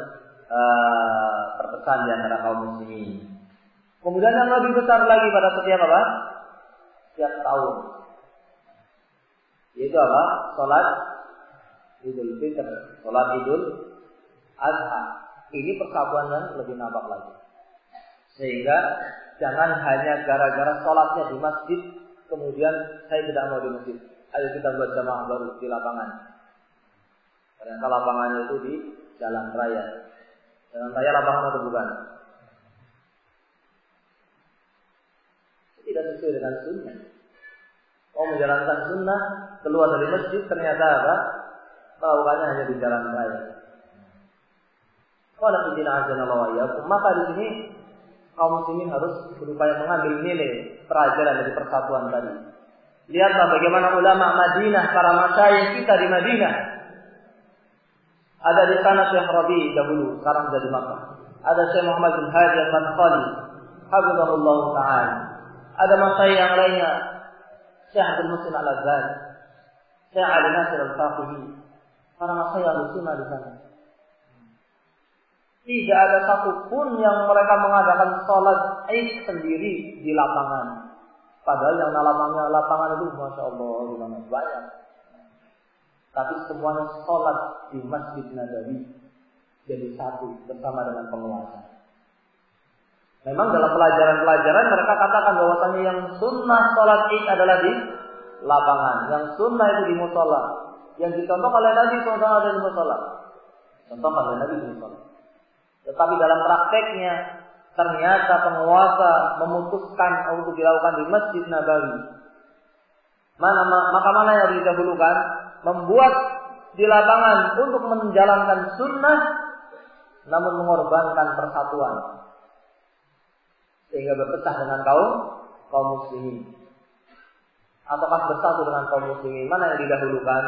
perpecahan di antara kaum muslimin. Kemudian yang lebih besar lagi pada setiap apa? Setiap tahun. Yaitu apa? Sholat Idul Fitr, sholat Idul Adha. Ini persatuan yang lebih nampak lagi. Sehingga jangan hanya gara-gara sholatnya di masjid, kemudian saya tidak mau di masjid. Ayo kita buat jamaah baru di lapangan. Ternyata lapangannya itu di jalan raya. Jalan raya lapangan atau bukan? Tidak sesuai dengan sunnah. Mau menjalankan sunnah, keluar dari masjid, ternyata apa? Melakukannya hanya di jalan raya. Maka di sini kaum muslimin harus berupaya mengambil nilai pelajaran dari persatuan tadi. Lihatlah bagaimana ulama Madinah, para masyayikh kita di Madinah. Ada di sana Syekh Rabi dahulu, sekarang sudah di Makkah. Ada Syekh Muhammad bin Hadi al-Madkhali, hafizahullah ta'ala. Ada masyayikh yang lainnya, Syekh Abdul Muhsin Al-Azzad, Syekh Ali Nasir Al-Faqihi. Para masyayikh al-sunnah di sana. Tidak ada satupun yang mereka mengadakan sholat Id sendiri di lapangan. Padahal yang lapangan itu Masya Allah banyak. Tapi semuanya sholat di Masjid Nabawi jadi satu bersama dengan penguasa. Memang dalam pelajaran-pelajaran mereka katakan bahwasanya yang sunnah sholat id adalah di lapangan, yang sunnah itu di musola, yang dicontohkan oleh Nabi SAW ada di musola, contohkan oleh Nabi SAW. Tetapi dalam prakteknya ternyata penguasa memutuskan untuk dilakukan di Masjid Nabawi. Maka mana yang didahulukan? Membuat di lapangan untuk menjalankan sunnah, namun mengorbankan persatuan, sehingga berpecah dengan kaum muslimin. Ataukah bersatu dengan kaum muslimin? Mana yang didahulukan?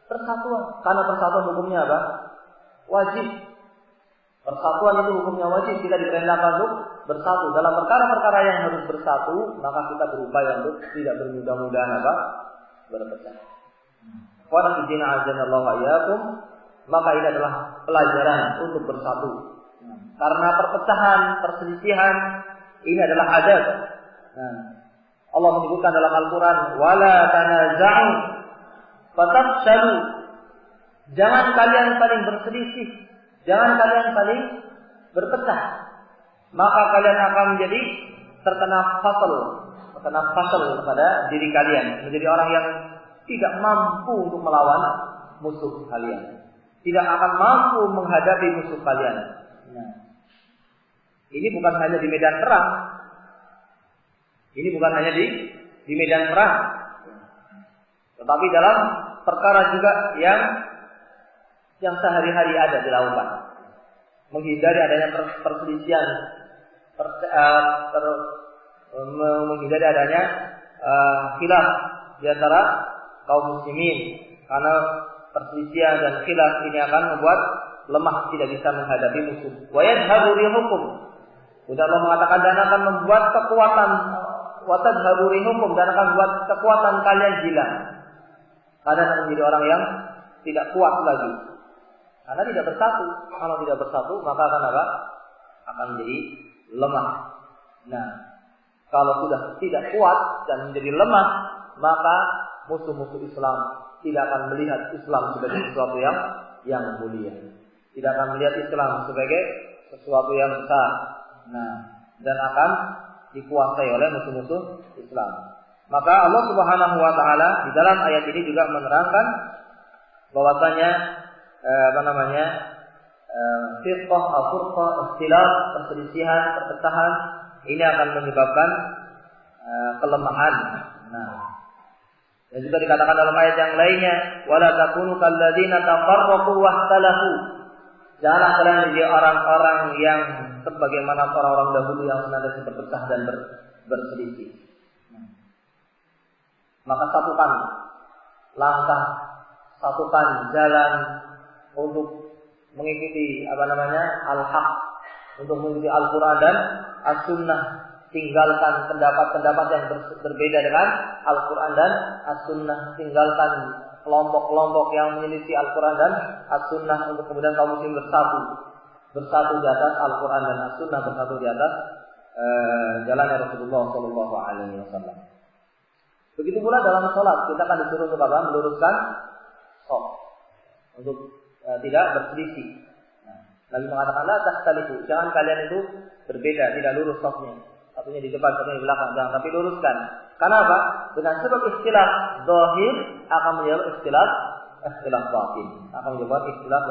Persatuan. Karena persatuan hukumnya apa? Wajib. Persatuan itu hukumnya wajib. Kita diperintahkan untuk bersatu. Dalam perkara-perkara yang harus bersatu, maka kita berupaya untuk tidak bermudah-mudahan apa? Berpecah. Maka ini adalah pelajaran untuk bersatu. Karena perpecahan, perselisihan ini adalah adab. Allah menyebutkan dalam Al-Quran, wala tanaza'u fatafshalu. Jangan kalian saling berselisih, jangan kalian saling berpecah, maka kalian akan menjadi terkena fasal kepada diri kalian, menjadi orang yang tidak mampu untuk melawan musuh kalian, tidak akan mampu menghadapi musuh kalian. Ini bukan hanya di medan perang. Ini bukan hanya di medan perang. Tetapi dalam perkara juga yang sehari-hari ada dilakukan. Menghindari adanya perselisihan, menghindari adanya khilaf di antara kaum muslimin. Karena perselisihan dan khilaf ini akan membuat lemah, tidak bisa menghadapi musuh. Wa yadhhabu rihukum. Sudah Allah mengatakan dan akan membuat kekuatan, wa tadhhabu rihukum, dan akan membuat kekuatan kalian hilang. Kalian akan menjadi orang yang tidak kuat lagi. Karena tidak bersatu. Kalau tidak bersatu, maka akan apa? Akan menjadi lemah. Nah, kalau sudah tidak kuat dan menjadi lemah, maka musuh-musuh Islam tidak akan melihat Islam sebagai sesuatu yang mulia. Tidak akan melihat Islam sebagai sesuatu yang besar. Nah, dan akan dikuasai oleh musuh-musuh Islam. Maka Allah Subhanahu wa taala di dalam ayat ini juga menerangkan bahwasanya firqah, furqah, ikhtilaf, perselisihan, perpecahan ini akan menyebabkan kelemahan. Nah, dan juga dikatakan dalam ayat yang lainnya, wala takunu kalladzina tafarraqu wahtalafu. Janganlah kalian menjadi orang-orang yang sebagaimana orang-orang dahulu yang senantiasa berpecah dan berselisih. Maka satukan langkah, satukan jalan untuk mengikuti al-haq, untuk mengikuti Al-Quran dan As-Sunnah. Tinggalkan pendapat-pendapat yang berbeda dengan Al-Quran dan As-Sunnah. Tinggalkan kelompok-kelompok yang menyelisih Al-Quran dan As-Sunnah, untuk kemudian kaum muslim bersatu di atas Al-Quran dan As-Sunnah, bersatu di atas jalannya Rasulullah Sallallahu Alaihi Wasallam. Begitu pula dalam sholat kita akan disuruh untuk apa? Meluruskan shaf, untuk tidak berselisih. Nabi mengatakan la takhtalifu, jangan kalian itu berbeda, tidak lurus shafnya. Satunya di depan, satunya di belakang, jangan, tapi luruskan. Karena apa? Dengan sebab istilah zahir akan menjawab istilah batin, akan menjawab istilah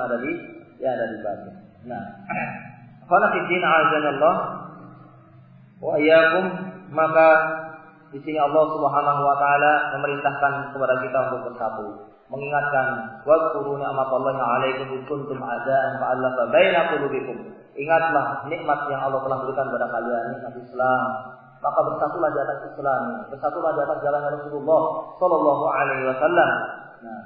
yang ada di batin. Nah, qala fi din azanallah wa iyyakum, maka di sini Allah Subhanahu wa taala memerintahkan kepada kita untuk bersatu, mengingatkan wadhkuru ni'matallahi 'alaikum id kuntum a'da'an fa'alafa baina qulubikum. Ingatlah nikmat yang Allah telah berikan kepada kalian, nikmat Islam. Maka bersatulah di atas Islam, bersatulah di atas jalan Rasulullah Sallallahu Alaihi Wasallam. Nah,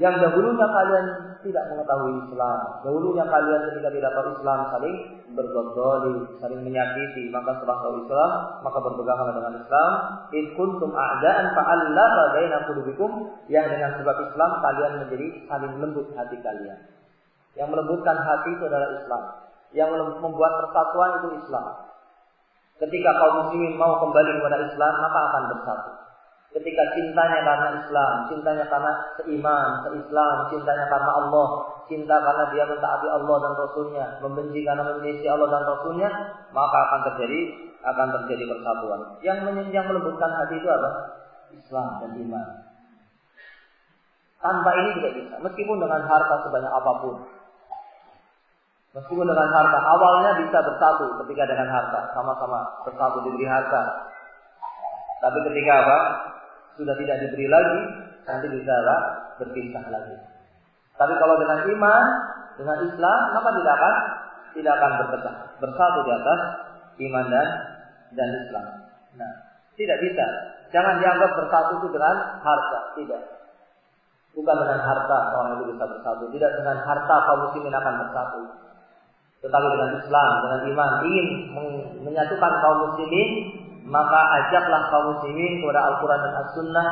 yang dahulunya kalian tidak mengetahui Islam, dahulunya kalian ketika tidak tahu Islam saling bergondoli, saling menyakiti. Maka setelah tahu Islam, maka berpeganglah dengan Islam. Id kuntum a'da'an fa'alafa baina qulubikum, yang dengan sebab Islam kalian menjadi saling lembut hati kalian. Yang melembutkan hati itu adalah Islam. Yang membuat persatuan itu Islam. Ketika kaum muslimin mau kembali kepada Islam, maka akan bersatu. Ketika cintanya karena Islam, cintanya karena seiman, seislam, cintanya karena Allah, cinta karena dia mentaati Allah dan Rasulnya, membenci karena membenci Allah dan Rasulnya, maka akan terjadi persatuan. Yang melembutkan hati itu apa? Islam dan iman. Tanpa ini tidak bisa, meskipun dengan harta sebanyak apapun. Meskipun dengan harta, awalnya bisa bersatu ketika dengan harta, sama-sama bersatu diberi harta. Tapi ketika apa? Sudah tidak diberi lagi, nanti bisa berpisah lagi. Tapi kalau dengan iman, dengan Islam, maka tidak akan berpecah, bersatu di atas iman dan Islam. Nah, tidak bisa. Jangan dianggap bersatu itu dengan harta, tidak. Bukan dengan harta orang itu bisa bersatu, tidak dengan harta kaum muslimin akan bersatu. Tetapi dengan Islam, dengan iman, ingin menyatukan kaum muslimin, maka ajaklah kaum muslimin kepada Al-Quran dan As-Sunnah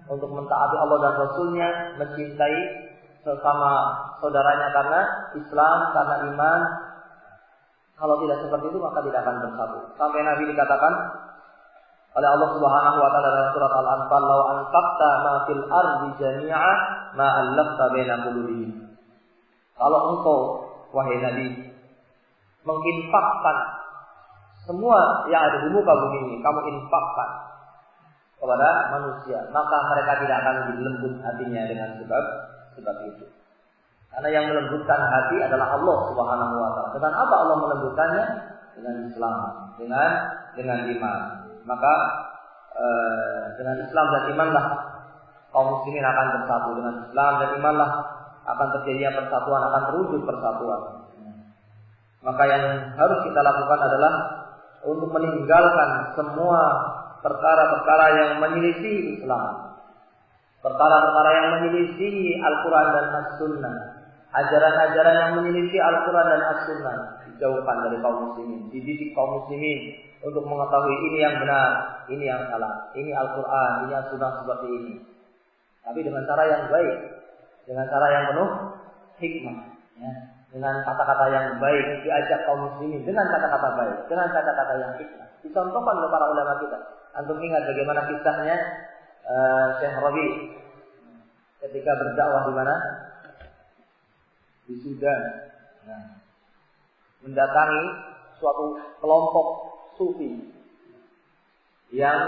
untuk mentaati Allah dan Rasulnya, mencintai sesama saudaranya karena Islam, karena iman. Kalau tidak seperti itu maka tidak akan bersatu. Sampai Nabi dikatakan oleh Allah Subhanahu wa taala dalam surat Al-Anfal, "Lau anfaqta ma fil ardi jami'a ma allafta baina qulubihim." Kalau engkau wahai Nabi menginfakkan semua yang ada di muka bumi ini, kamu infakkan kepada manusia, maka mereka tidak akan menjadi lembut hatinya dengan sebab itu. Karena yang melembutkan hati adalah Allah Subhanahu wa taala. Dengan apa Allah melembutkannya? Dengan Islam, dengan iman. Maka dengan Islam dan imanlah kaum muslimin akan bersatu. Dengan Islam dan imanlah akan terjadinya persatuan, akan terwujud persatuan. Maka yang harus kita lakukan adalah untuk meninggalkan semua perkara-perkara yang menyelisih Islam, perkara-perkara yang menyelisih Al-Quran dan As-Sunnah, ajaran-ajaran yang menyelisih Al-Quran dan As-Sunnah dijauhkan dari kaum muslimin, dididik kaum muslimin untuk mengetahui ini yang benar, ini yang salah, ini Al-Quran, ini As-Sunnah seperti ini. Tapi dengan cara yang baik, dengan cara yang penuh hikmah, ya. Dengan kata-kata yang baik, diajak kaum muslimin dengan kata-kata baik, dengan kata-kata yang hikmah. Dicontohkan oleh para ulama kita. Antum ingat bagaimana kisahnya Syekh Rabi ketika berdakwah di mana? Di Sudan. Nah, mendatangi suatu kelompok sufi yang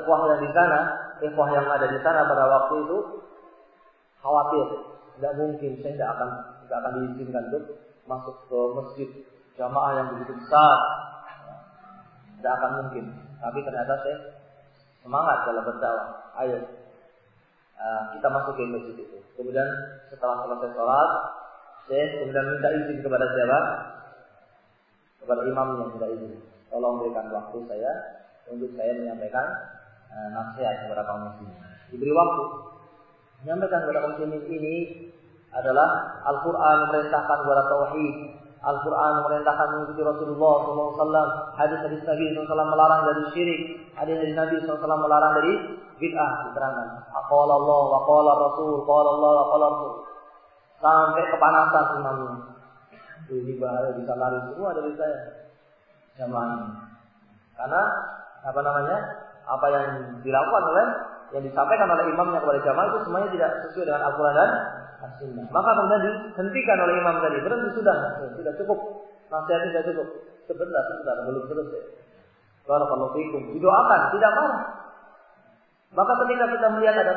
ikhwah yang di sana, ikhwah yang ada di sana pada waktu itu khawatir, tidak mungkin saya tidak akan diizinkan untuk masuk ke masjid jamaah yang begitu besar, tidak akan mungkin. Tapi ternyata saya semangat dalam berdakwah. Ayo kita masuk ke masjid itu. Kemudian setelah selesai sholat, saya kemudian minta izin kepada siapa? Kepada imamnya, minta izin. Tolong berikan waktu saya untuk saya menyampaikan nasihat kepada kaum muslimin. Diberi waktu. Menyampaikan kepada kaum muslimin ini adalah Al-Quran memerintahkan kepada tauhid, Al-Quran memerintahkan mengikuti Rasulullah SAW, hadis-hadis Nabi SAW melarang dari syirik, hadis-hadis Nabi SAW melarang dari bid'ah. Diterangkan qala Allah wa qala Rasul, qala Allah wa qala Rasul, sampai kepanasan imamnya. Ini bahaya, bisa lari semua dari saya jamaahnya. Karena apa yang dilakukan yang disampaikan oleh imamnya kepada jamaah itu semuanya tidak sesuai dengan Al-Quran dan As-Sunnah. Maka kemudian dihentikan oleh imam tadi. Berhenti sudah cukup. Nasihatnya sudah cukup. Sebentar, belum selesai. Barakallahu fikum. Didoakan, tidak marah. Maka ketika kita melihat ada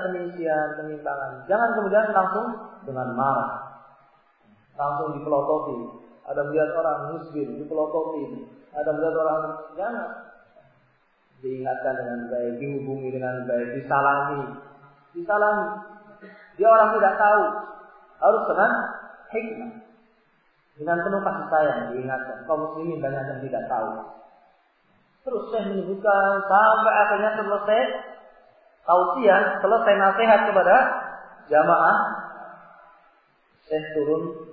penyimpangan, jangan kemudian langsung dengan marah, langsung dipelototi. Ada melihat orang muslim dipelototi, ada melihat orang, jangan. Diingatkan dengan baik, dihubungi dengan baik, disalami. Dia orang tidak tahu, harus dengan hikmah, dengan penuh kasih sayang diingatkan. Kaum muslimin banyak yang tidak tahu. Terus saya menyebutkan sampai akhirnya selesai tausiah, selesai nasihat kepada jamaah. Saya turun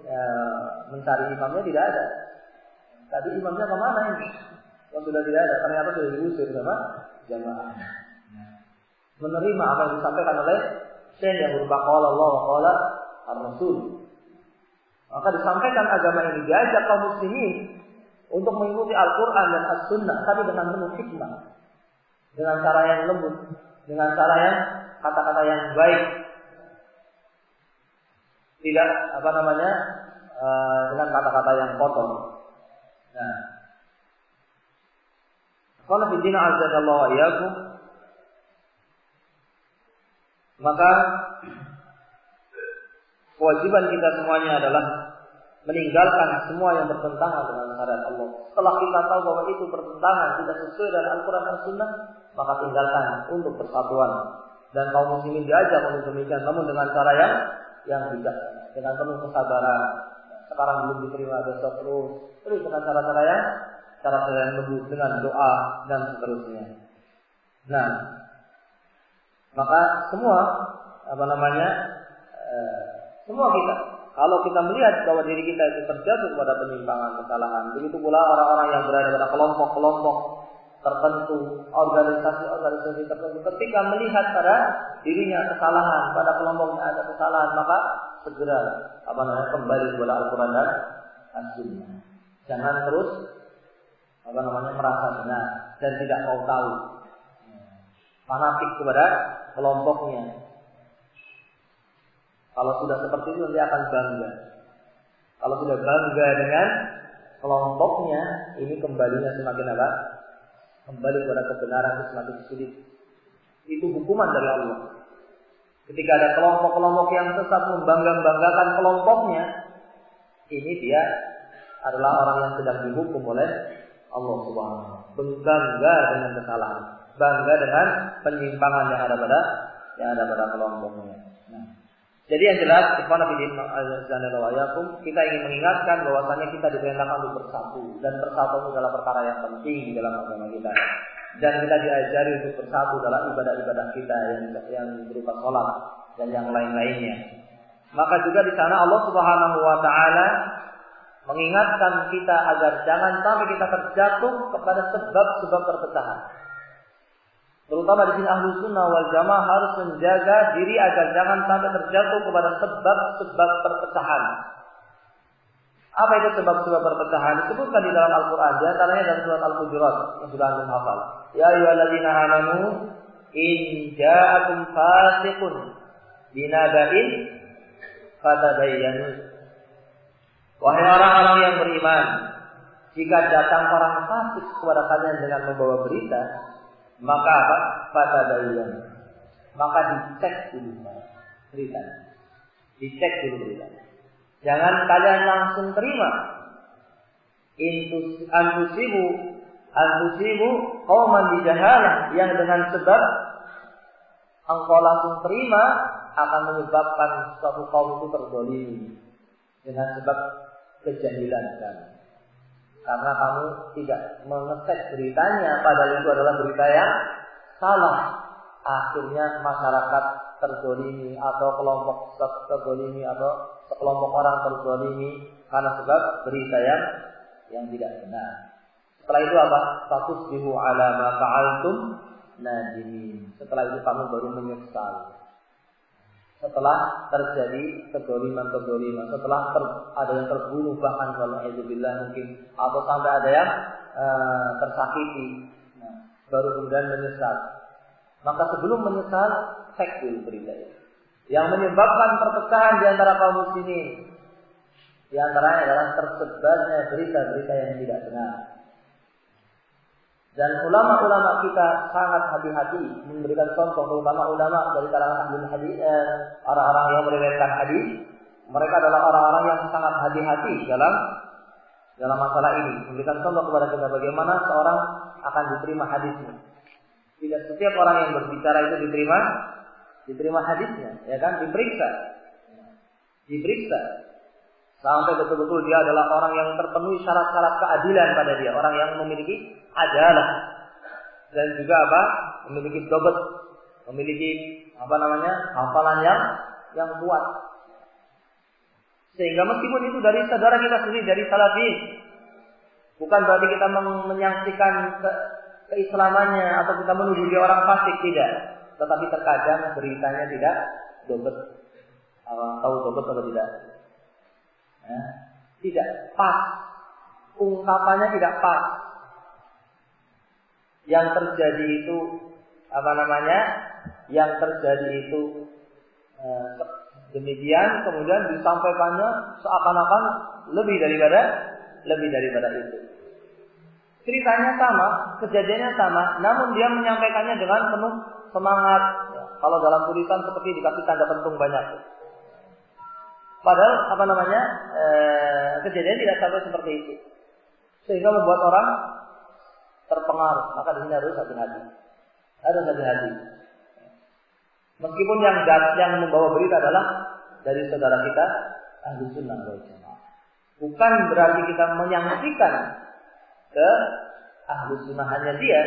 mencari imamnya, tidak ada. Tadi imamnya kemana ini? Kalau sudah tidak ada, ternyata sudah diusir sama jamaah. Menerima apa yang disampaikan oleh Syekh yang berupa qala Allah wa qala Ar-Rasul. Maka disampaikan agama ini, diajak kaum muslimin untuk mengikuti Al-Quran dan As-Sunnah, tapi dengan penuh hikmah, dengan cara yang lembut, dengan cara yang kata-kata yang baik, tidak dengan kata-kata yang kotor. Nah, qala fi din azzalallahu wa iyyakum, maka kewajiban kita semuanya adalah meninggalkan semua yang bertentangan dengan syariat Allah. Setelah kita tahu bahwa itu bertentangan, tidak sesuai dengan Al-Quran dan Sunnah, maka tinggalkan untuk persatuan. Dan kaum muslimin diajak untuk demikian, namun dengan cara yang bijak, dengan penuh kesabaran. Sekarang belum diterima, besok terus dengan cara-cara yang lembut, dengan doa dan seterusnya. Nah, maka semua semua kita, kalau kita melihat bahwa diri kita itu terjatuh pada penyimpangan, kesalahan, begitu pula orang-orang yang berada pada kelompok-kelompok tertentu, organisasi-organisasi tertentu, ketika melihat pada dirinya kesalahan, pada kelompoknya ada kesalahan, maka segera kembali kepada Al-Quran dan As-Sunnah. Jangan terus merasa benar dan tidak mau tahu, fanatik kepada kelompoknya. Kalau sudah seperti itu nanti akan bangga. Kalau sudah bangga dengan kelompoknya, ini kembalinya semakin apa? Kembali kepada kebenaran itu semakin sulit. Itu hukuman dari Allah. Ketika ada kelompok-kelompok yang sesat membangga-banggakan kelompoknya, ini dia adalah orang yang sedang dihukum oleh Allah Subhanahu wa Ta'ala. Bangga dengan kesalahan, bangga dengan penyimpangan yang ada pada kelompoknya. Nah, jadi yang jelas, kita ingin mengingatkan bahwasanya kita diperintahkan untuk bersatu, dan bersatu adalah perkara yang penting di dalam agama kita. Dan kita diajari untuk bersatu dalam ibadah-ibadah kita yang berupa sholat dan yang lain-lainnya. Maka juga di sana Allah Subhanahu wa Ta'ala mengingatkan kita agar jangan sampai kita terjatuh kepada sebab-sebab perpecahan. Terutama di sini Ahlus Sunnah wal Jamaah harus menjaga diri agar jangan sampai terjatuh kepada sebab-sebab perpecahan. Apa itu sebab-sebab perpecahan? Disebutkan di dalam Al-Quran. Di antaranya dalam surat Al-Hujurat yang sudah antum hafal. Ya ayyuhalladzina amanu in ja'akum fasiqun binaba'in fatabayyanu. Wahai orang-orang yang beriman, jika datang orang fasik kepada kalian dengan membawa berita, maka apa? Fatabayyanu. Maka dicek dulu beritanya. Dicek dulu beritanya. Jangan kalian langsung terima. Antusibu qauman bijahalah, yang dengan sebab engkau langsung terima akan menyebabkan suatu kaum itu terzalimi dengan sebab kejahilan kamu. Karena kamu tidak mengecek beritanya, padahal itu adalah berita yang salah. Akhirnya masyarakat terzalimi atau kelompok terzalimi atau sekelompok orang terzalimi karena sebab berita yang tidak benar. Setelah itu apa? Fatusbihu ala ma fa'altum nadimin. Setelah itu kamu baru menyesal. Setelah terjadi kezaliman, setelah ada yang terbunuh bahkan wala'idzubillah mungkin, atau sampai ada yang tersakiti, baru kemudian menyesal. Maka sebelum menyesal, cek dulu berita itu. Yang menyebabkan perpecahan di antara kaum muslimin, di antaranya adalah tersebarnya berita-berita yang tidak benar. Dan ulama-ulama kita sangat hati-hati memberikan contoh, terutama ulama dari kalangan ahli hadis, orang-orang yang meriwayatkan hadis. Mereka adalah orang-orang yang sangat hati-hati dalam masalah ini. Memberikan contoh kepada kita bagaimana seorang akan diterima hadisnya. Tidak setiap orang yang berbicara itu diterima hadisnya, ya kan? Diperiksa sampai betul-betul dia adalah orang yang terpenuhi syarat-syarat keadilan pada dia, orang yang memiliki adalah dan juga memiliki dobat, memiliki hafalan yang kuat. Sehingga meskipun itu dari saudara kita sendiri, dari salafin, bukan berarti kita menyaksikan keislamannya atau kita menuduh dia orang fasik, tidak. Tetapi terkadang beritanya tidak dobat. Tahu dobat atau tidak? Tidak pas, ungkapannya tidak pas. Yang terjadi itu yang terjadi itu demikian, kemudian disampaikannya seakan-akan lebih daripada itu. Ceritanya sama, kejadiannya sama, namun dia menyampaikannya dengan penuh semangat. Kalau dalam tulisan seperti dikasih tanda pentung banyak. Padahal kejadian tidak sampai seperti itu, sehingga membuat orang terpengaruh. Maka di sini harus hati-hati. Meskipun yang membawa berita adalah dari saudara kita ahli sunnah wal jamaah, bukan berarti kita menyaksikan ke ahli sunnahannya dia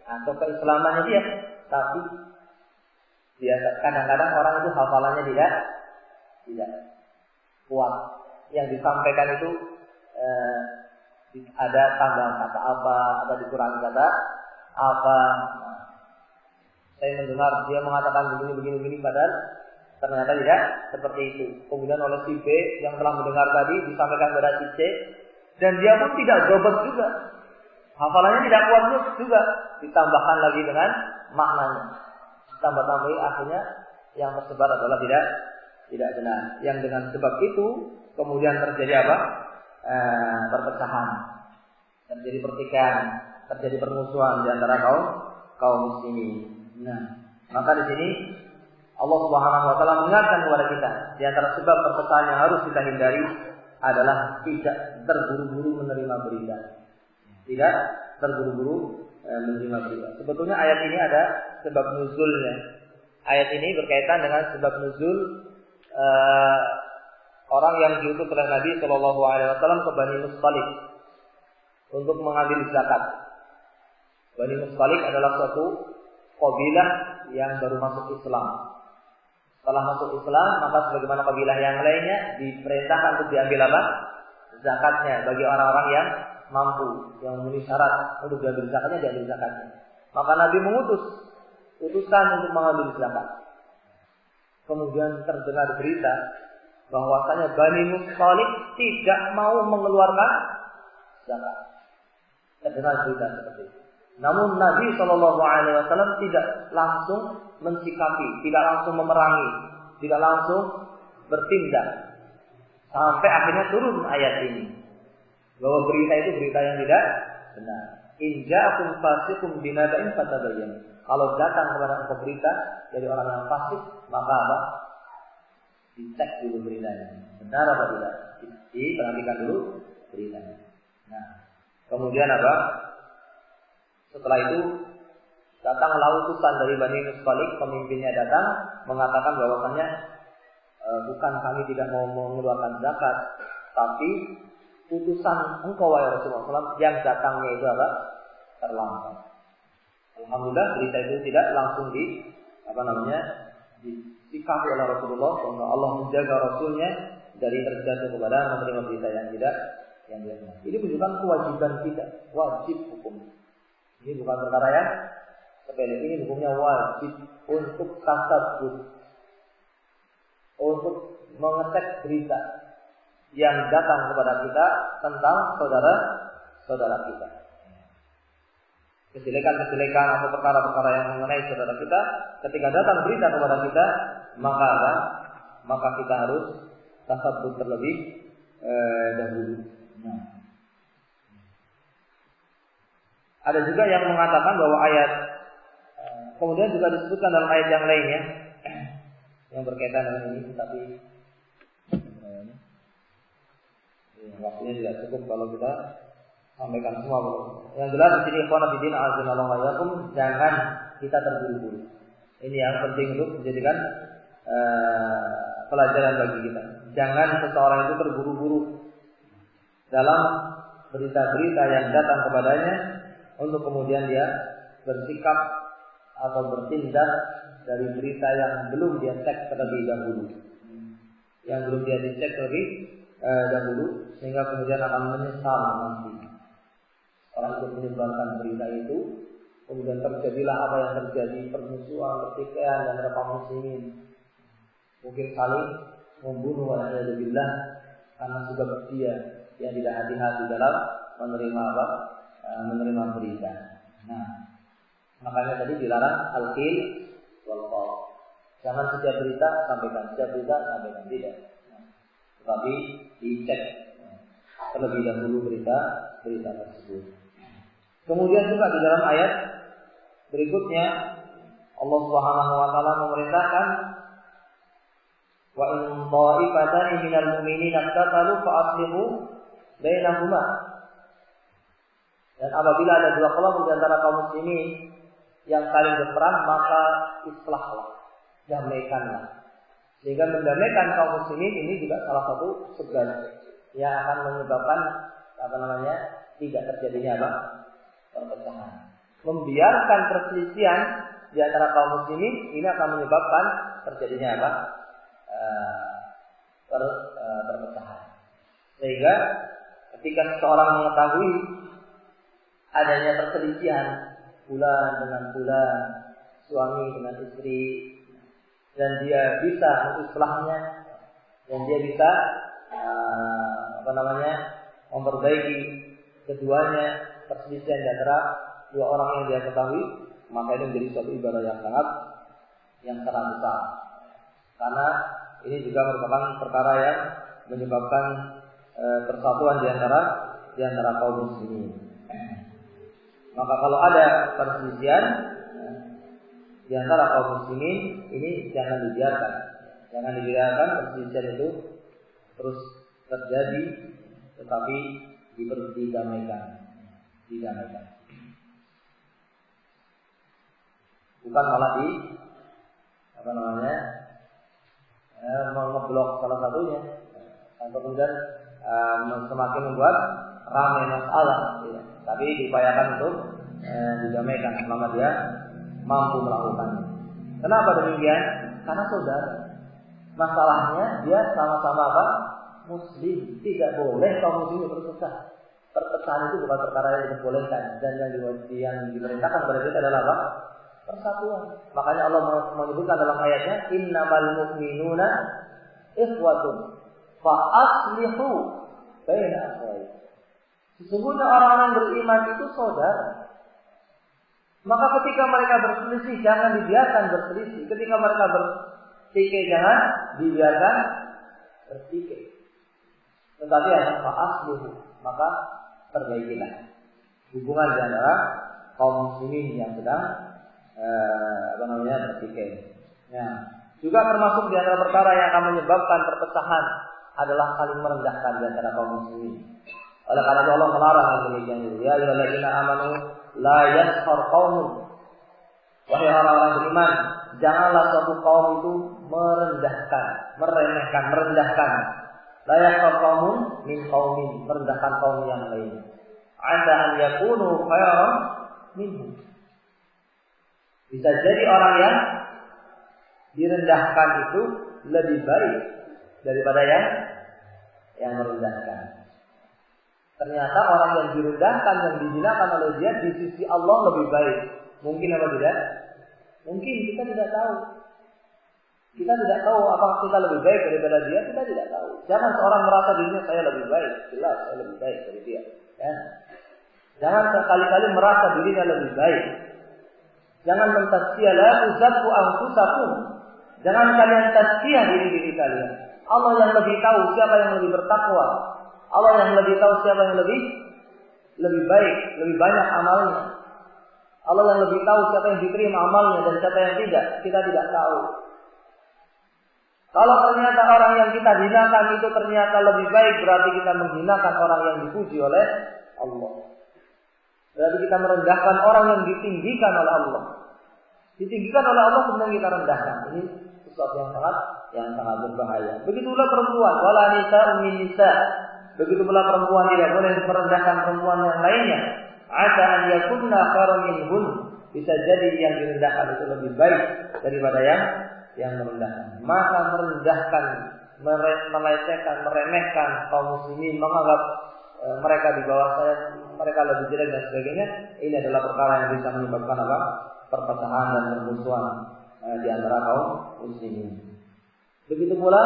atau keislamannya dia, tapi biasa kadang-kadang orang itu hafalannya tidak kuat. Yang disampaikan itu ada tambahan kata apa, ada dikurangi kata apa. Saya mendengar dia mengatakan begini, padahal ternyata tidak seperti itu. Kemudian oleh si B yang telah mendengar tadi disampaikan kepada si C, dan dia pun tidak dobet juga, hafalannya tidak kuat juga, ditambahkan lagi dengan maknanya, tambah-tambahi, akhirnya yang tersebar adalah tidak benar. Yang dengan sebab itu kemudian terjadi apa? Perpecahan, terjadi pertikaian, terjadi permusuhan di antara kaum muslimin. Nah, maka di sini Allah Subhanahu wa taala mengingatkan kepada kita, di antara sebab perpecahan yang harus kita hindari adalah tidak terburu-buru menerima berita. Tidak terburu-buru menerima berita. Sebetulnya ayat ini ada sebab nuzulnya. Ayat ini berkaitan dengan sebab nuzul orang yang diutus oleh Nabi Shallallahu Alaihi Wasallam ke Bani Mustalik untuk mengambil zakat. Bani Mustalik adalah suatu kabilah yang baru masuk Islam. Setelah masuk Islam, maka sebagaimana kabilah yang lainnya diperintahkan untuk diambil apa? Zakatnya bagi orang-orang yang mampu, yang memenuhi syarat untuk diambil zakatnya, diambil zakatnya. Maka Nabi mengutus utusan untuk mengambil zakat. Kemudian terdengar berita bahwasanya Bani Mustalik tidak mau mengeluarkan zakat. Terdengar berita seperti itu. Namun Nabi SAW tidak langsung mensikapi, tidak langsung memerangi, tidak langsung bertindak, sampai akhirnya turun ayat ini bahwa berita itu berita yang tidak benar. In ja'akum fasiqun binaba'in fatabayyanu. Kalau datang kepada engkau berita dari orang yang fasik, maka apa? Dicek dulu beritanya, benar apa tidak? Diperhatikan dulu beritanya. Nah, kemudian apa? Setelah itu datanglah utusan dari Bani Mustalik, pemimpinnya datang mengatakan bahwasannya bukan kami tidak mau mengeluarkan zakat, tapi utusan engkau wahai Rasulullah SAW yang datangnya itu apa? Terlambat. Alhamdulillah berita itu tidak langsung disikapi oleh Rasulullah, karena Allah menjaga Rasulnya dari terjatuh kepada menerima berita yang tidak benar. Ini menunjukkan kewajiban kita, wajib hukum. Ini bukan perkara yang sepele, ini hukumnya wajib untuk tasabbut, untuk mengecek berita yang datang kepada kita tentang saudara kita. Kejelekan-kejelekan atau perkara-perkara yang mengenai saudara kita, ketika datang berita kepada kita, maka kita harus tasabbut terlebih dahulu. Nah, ada juga yang mengatakan bahwa ayat kemudian juga disebutkan dalam ayat yang lainnya yang berkaitan dengan ini, tapi waktunya tidak cukup kalau kita sampaikan semua. Yang jelas di sini ikhwan fillah azanallahu wa iyyakum, jangan kita terburu-buru. Ini yang penting untuk menjadikan pelajaran bagi kita. Jangan seseorang itu terburu-buru dalam berita-berita yang datang kepadanya untuk kemudian dia bersikap atau bertindak dari berita yang belum dia cek terlebih dahulu, yang belum dia dicek terlebih dahulu, sehingga kemudian akan menyesal nanti. Orang itu menyebarkan berita itu, kemudian terjadilah apa yang terjadi, permusuhan, pertikaian antara kaum muslimin, mungkin saling membunuh waliyadzubillah karena sebab dia yang tidak hati-hati dalam menerima berita. Nah, Makanya tadi dilarang al-qil wal qal. Jangan setiap berita sampaikan, tidak. Tetapi dicek terlebih dahulu berita tersebut. Kemudian juga di dalam ayat berikutnya Allah Subhanahu wa taala memerintahkan wa in ta'ifatani minal mu'minina iqtatalu fa aslihu bainahuma. Dan apabila ada dua kelompok di antara kaum muslimin yang saling berperang, maka islahlah, damaikanlah. Sehingga mendamaikan kaum muslimin ini juga salah satu sebab yang akan menyebabkan tidak terjadinya perpecahan. Membiarkan perselisihan di antara kaum muslimin ini akan menyebabkan terjadinya perpecahan. Sehingga ketika seseorang mengetahui adanya perselisihan bulan dengan bulan, suami dengan istri, dan dia bisa mengislahnya, dan dia bisa memperbaiki keduanya, perselisihan di antara dua orang yang dia ketahui, maka ini menjadi suatu ibadah yang sangat besar. Karena ini juga merupakan perkara yang menyebabkan persatuan di antara kaum muslimin. Maka kalau ada perselisihan di antara kaum muslimin, ini jangan dibiarkan. Jangan dibiarkan perselisihan itu terus terjadi, tetapi didamaikan. Bukan malah mengeblok salah satunya, atau kemudian semakin membuat ramai masalah, ya. Tapi diupayakan untuk didamaikan selama dia mampu melakukannya. Kenapa demikian? Karena saudara, masalahnya dia sama-sama Muslim, tidak boleh kaum muslimin berpecah. Perpecahan itu bukan perkara yang dibolehkan, dan yang diperintahkan kepada kita adalah persatuan. Makanya Allah menyebutkan dalam ayatnya, innamal mu'minuna ikhwatun fa aslihu baina akhawaykum. Sesungguhnya orang-orang yang beriman itu saudara. Maka ketika mereka berselisih, jangan dibiarkan berselisih. Ketika mereka bertikai, jangan dibiarkan bertikai. Tetapi fa aslihu, maka perbaikilah hubungan di antara kaum muslimin yang sedang bertikai. Ya. Juga termasuk di antara perkara yang akan menyebabkan perpecahan adalah saling merendahkan di antara kaum muslimin. Oleh karena itu Allah melarang yang demikian itu. Ya ayyuhalladzina amanu la yaskhar qaumun. Wahai orang-orang beriman, janganlah suatu kaum itu merendahkan, meremehkan, merendahkan. La yaskhar qaumun min qaumin, merendahkan kaum yang lain. Asa an yakunu khairan minhum. Bisa jadi orang yang direndahkan itu lebih baik daripada yang merendahkan. Ternyata orang yang direndahkan, yang dihinakan oleh dia di sisi Allah lebih baik. Mungkin apa tidak? Mungkin, kita tidak tahu. Kita tidak tahu apakah kita lebih baik daripada dia, kita tidak tahu. Jangan seorang merasa dirinya saya lebih baik, jelas saya lebih baik dari dia. Ya. Jangan sekali-kali merasa dirinya lebih baik. Jangan mentazkiyah, la tuzakku anfusakum. Jangan kalian tazkiyah diri kalian. Allah yang lebih tahu siapa yang lebih bertakwa. Allah yang lebih tahu siapa yang lebih baik, lebih banyak amalnya. Allah yang lebih tahu siapa yang diterima amalnya dan siapa yang tidak. Kita tidak tahu. Kalau ternyata orang yang kita hinakan itu ternyata lebih baik, berarti kita menghinakan orang yang dipuji oleh Allah. Berarti kita merendahkan orang yang ditinggikan oleh Allah. Ditinggikan oleh Allah kemudian kita rendahkan. Ini sesuatu yang sangat berbahaya. Begitulah perempuan, wala nisa'un min nisa'. Begitu pula perempuan tidak boleh merendahkan perempuan yang lainnya. Asa an yakunna khairan minhun. Bisa jadi yang direndahkan itu lebih baik daripada yang merendahkan. Maka merendahkan, melecehkan, meremehkan kaum muslimin, menganggap mereka di bawah saya, mereka lebih jelek dan sebagainya, ini adalah perkara yang bisa menyebabkan perpecahan dan permusuhan di antara kaum muslimin. Begitu pula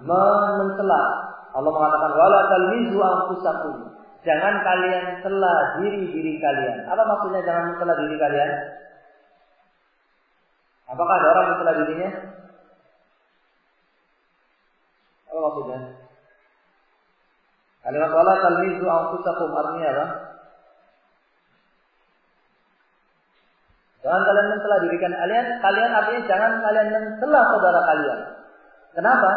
mencela. Allah mengatakan wala talmizu anfusakum. Jangan kalian cela diri kalian. Apa maksudnya jangan mencela diri kalian? Apakah ada orang mencela dirinya? Apa maksudnya? Kalimat wala talmizu anfusakum artinya apa? Jangan kalian mencela diri kalian. Kalian artinya jangan kalian mencela saudara kalian. Kenapa?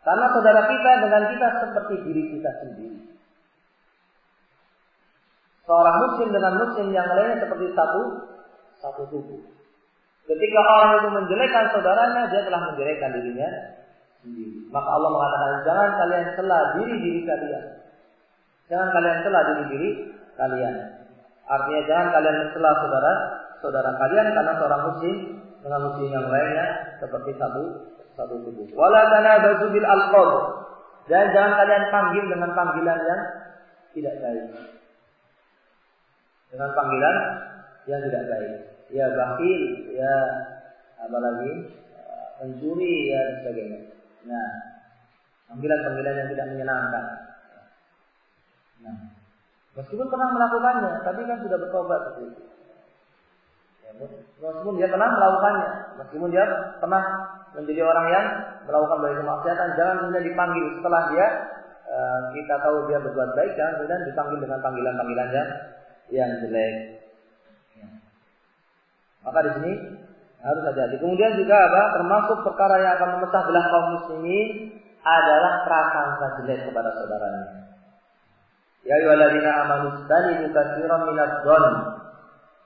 Karena saudara kita dengan kita seperti diri kita sendiri. Seorang muslim dengan muslim yang lainnya seperti satu tubuh. Ketika orang itu menjelekkan saudaranya, dia telah menjelekkan dirinya sendiri. Maka Allah mengatakan, jangan kalian cela diri kalian. Jangan kalian cela diri kalian. Artinya jangan kalian mencela saudara kalian karena seorang muslim dengan muslim yang lainnya seperti satu tubuh. Wala tanabazu bil alqab. Dan jangan kalian panggil dengan panggilan yang tidak baik. Dengan panggilan yang tidak baik. Ya bakhil, ya apalagi pencuri, ya dan sebagainya. Nah, panggilan-panggilan yang tidak menyenangkan. Nah, meskipun pernah melakukannya, tapi kan sudah bertobat. Ya, meskipun dia pernah melakukannya, meskipun dia pernah menjadi orang yang melakukan banyak kemaksiatan, jangan kemudian dipanggil setelah dia kita tahu dia berbuat baik, jangan kemudian dipanggil dengan panggilan-panggilan yang jelek. Ya. Maka di sini harus hati-hati. Kemudian juga termasuk perkara yang akan memecah belah kaum muslimin adalah prasangka jelek kepada saudaranya. Ya ayyuhalladzina amanu istanibu katsiran minadh-dhonn.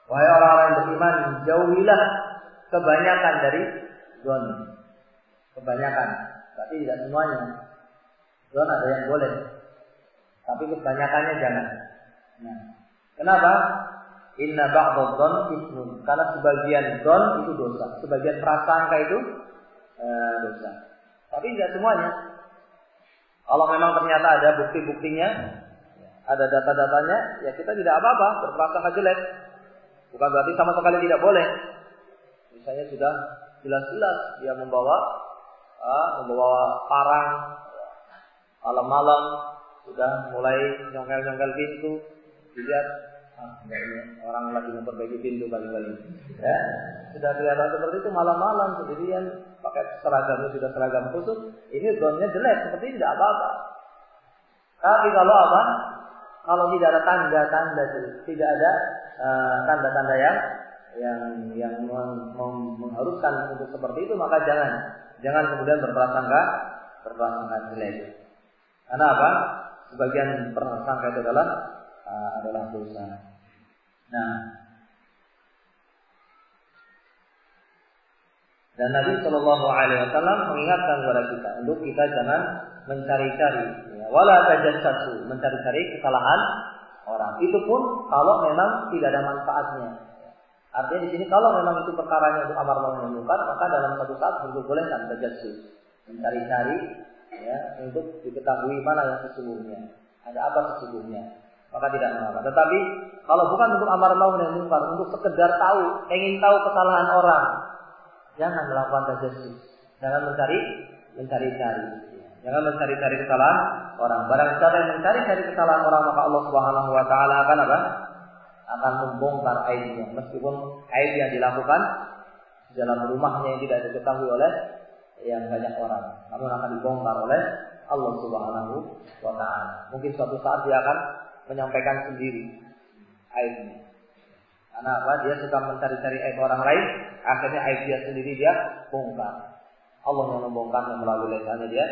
Wahai orang-orang yang beriman, jauhilah kebanyakan dari dhon. Kebanyakan, berarti tidak semuanya. Dhon ada yang boleh, tapi kebanyakannya jangan. Nah, kenapa? Inna ba'dadh-dhonn ismun. Karena sebagian dhon itu dosa, sebagian prasangka itu dosa. Tapi tidak semuanya. Kalau memang ternyata ada bukti-buktinya, ada data-datanya, ya kita tidak apa-apa berprasangka jelek. Bukan berarti sama sekali tidak boleh. Misalnya sudah jelas-jelas dia membawa parang malam-malam, sudah mulai nyongkel-nyongkel pintu, dilihat orang lagi memperbaiki pintu kali-kali. Ya, sudah kelihatan seperti itu malam-malam sendirian pakai seragamnya sudah seragam khusus, ini zonnya jelek, seperti tidak apa-apa. Tapi kalau kalau tidak ada tanda-tanda, tidak ada tanda-tanda yang mengharuskan untuk seperti itu, maka jangan kemudian berprasangka jelek. Karena apa? Sebagian prasangka itu adalah dosa. Nah, dan Nabi Shallallahu Alaihi Wasallam mengingatkan kepada kita untuk kita jangan mencari-cari, wala tajassasu, mencari-cari kesalahan orang. Itu pun kalau memang tidak ada manfaatnya. Artinya di sini kalau memang itu perkaranya untuk amar ma'ruf nahi munkar, maka dalam satu saat dibolehkan tajassus, mencari-cari, ya, untuk diketahui mana yang sesungguhnya, ada apa sesungguhnya. Maka tidak mengapa. Tetapi kalau bukan untuk amar ma'ruf nahi munkar, untuk sekedar tahu, ingin tahu kesalahan orang, jangan melakukan tajassus. Jangan mencari-cari. Jangan mencari-cari kesalahan orang. Barang siapa yang mencari-cari kesalahan orang, maka Allah Subhanahu wa taala akan akan membongkar aibnya. Meskipun aib yang dilakukan di dalam rumahnya yang tidak diketahui oleh yang banyak orang, namun akan dibongkar oleh Allah Subhanahu wa taala. Mungkin suatu saat dia akan menyampaikan sendiri aibnya. Karena apa? Dia suka mencari-cari aib orang lain, akhirnya aib dia sendiri dia bongkar. Allah yang membongkarnya melalui lisannya dia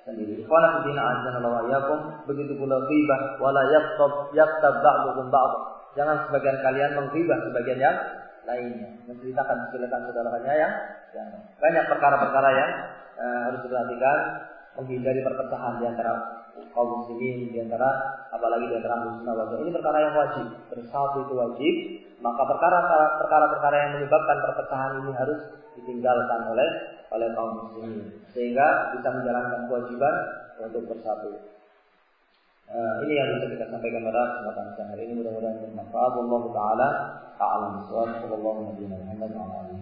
sendiri. Qala inna azanallahu iyyakum, begitu pula ghibah wala yaqtab ba'dukum ba'd. Jangan sebagian kalian menghibah sebagian yang lainnya, menceritakan kejelekan saudaranya yang banyak perkara-perkara yang harus diperhatikan, menghindari perpecahan di antara kaum muslimin, di antara apalagi di antara Ahlussunnah wal Jamaah. Ini perkara yang wajib, bersatu itu wajib, maka perkara-perkara yang menyebabkan perpecahan ini harus ditinggalkan oleh kaum muslimin sehingga bisa menjalankan kewajiban untuk bersatu. Ini yang bisa kita sampaikan pada kesempatan siang hari ini, mudah-mudahan bermanfaat. Wallahu taala a'lam bishawab. Sallallahu alaihi wa sallam.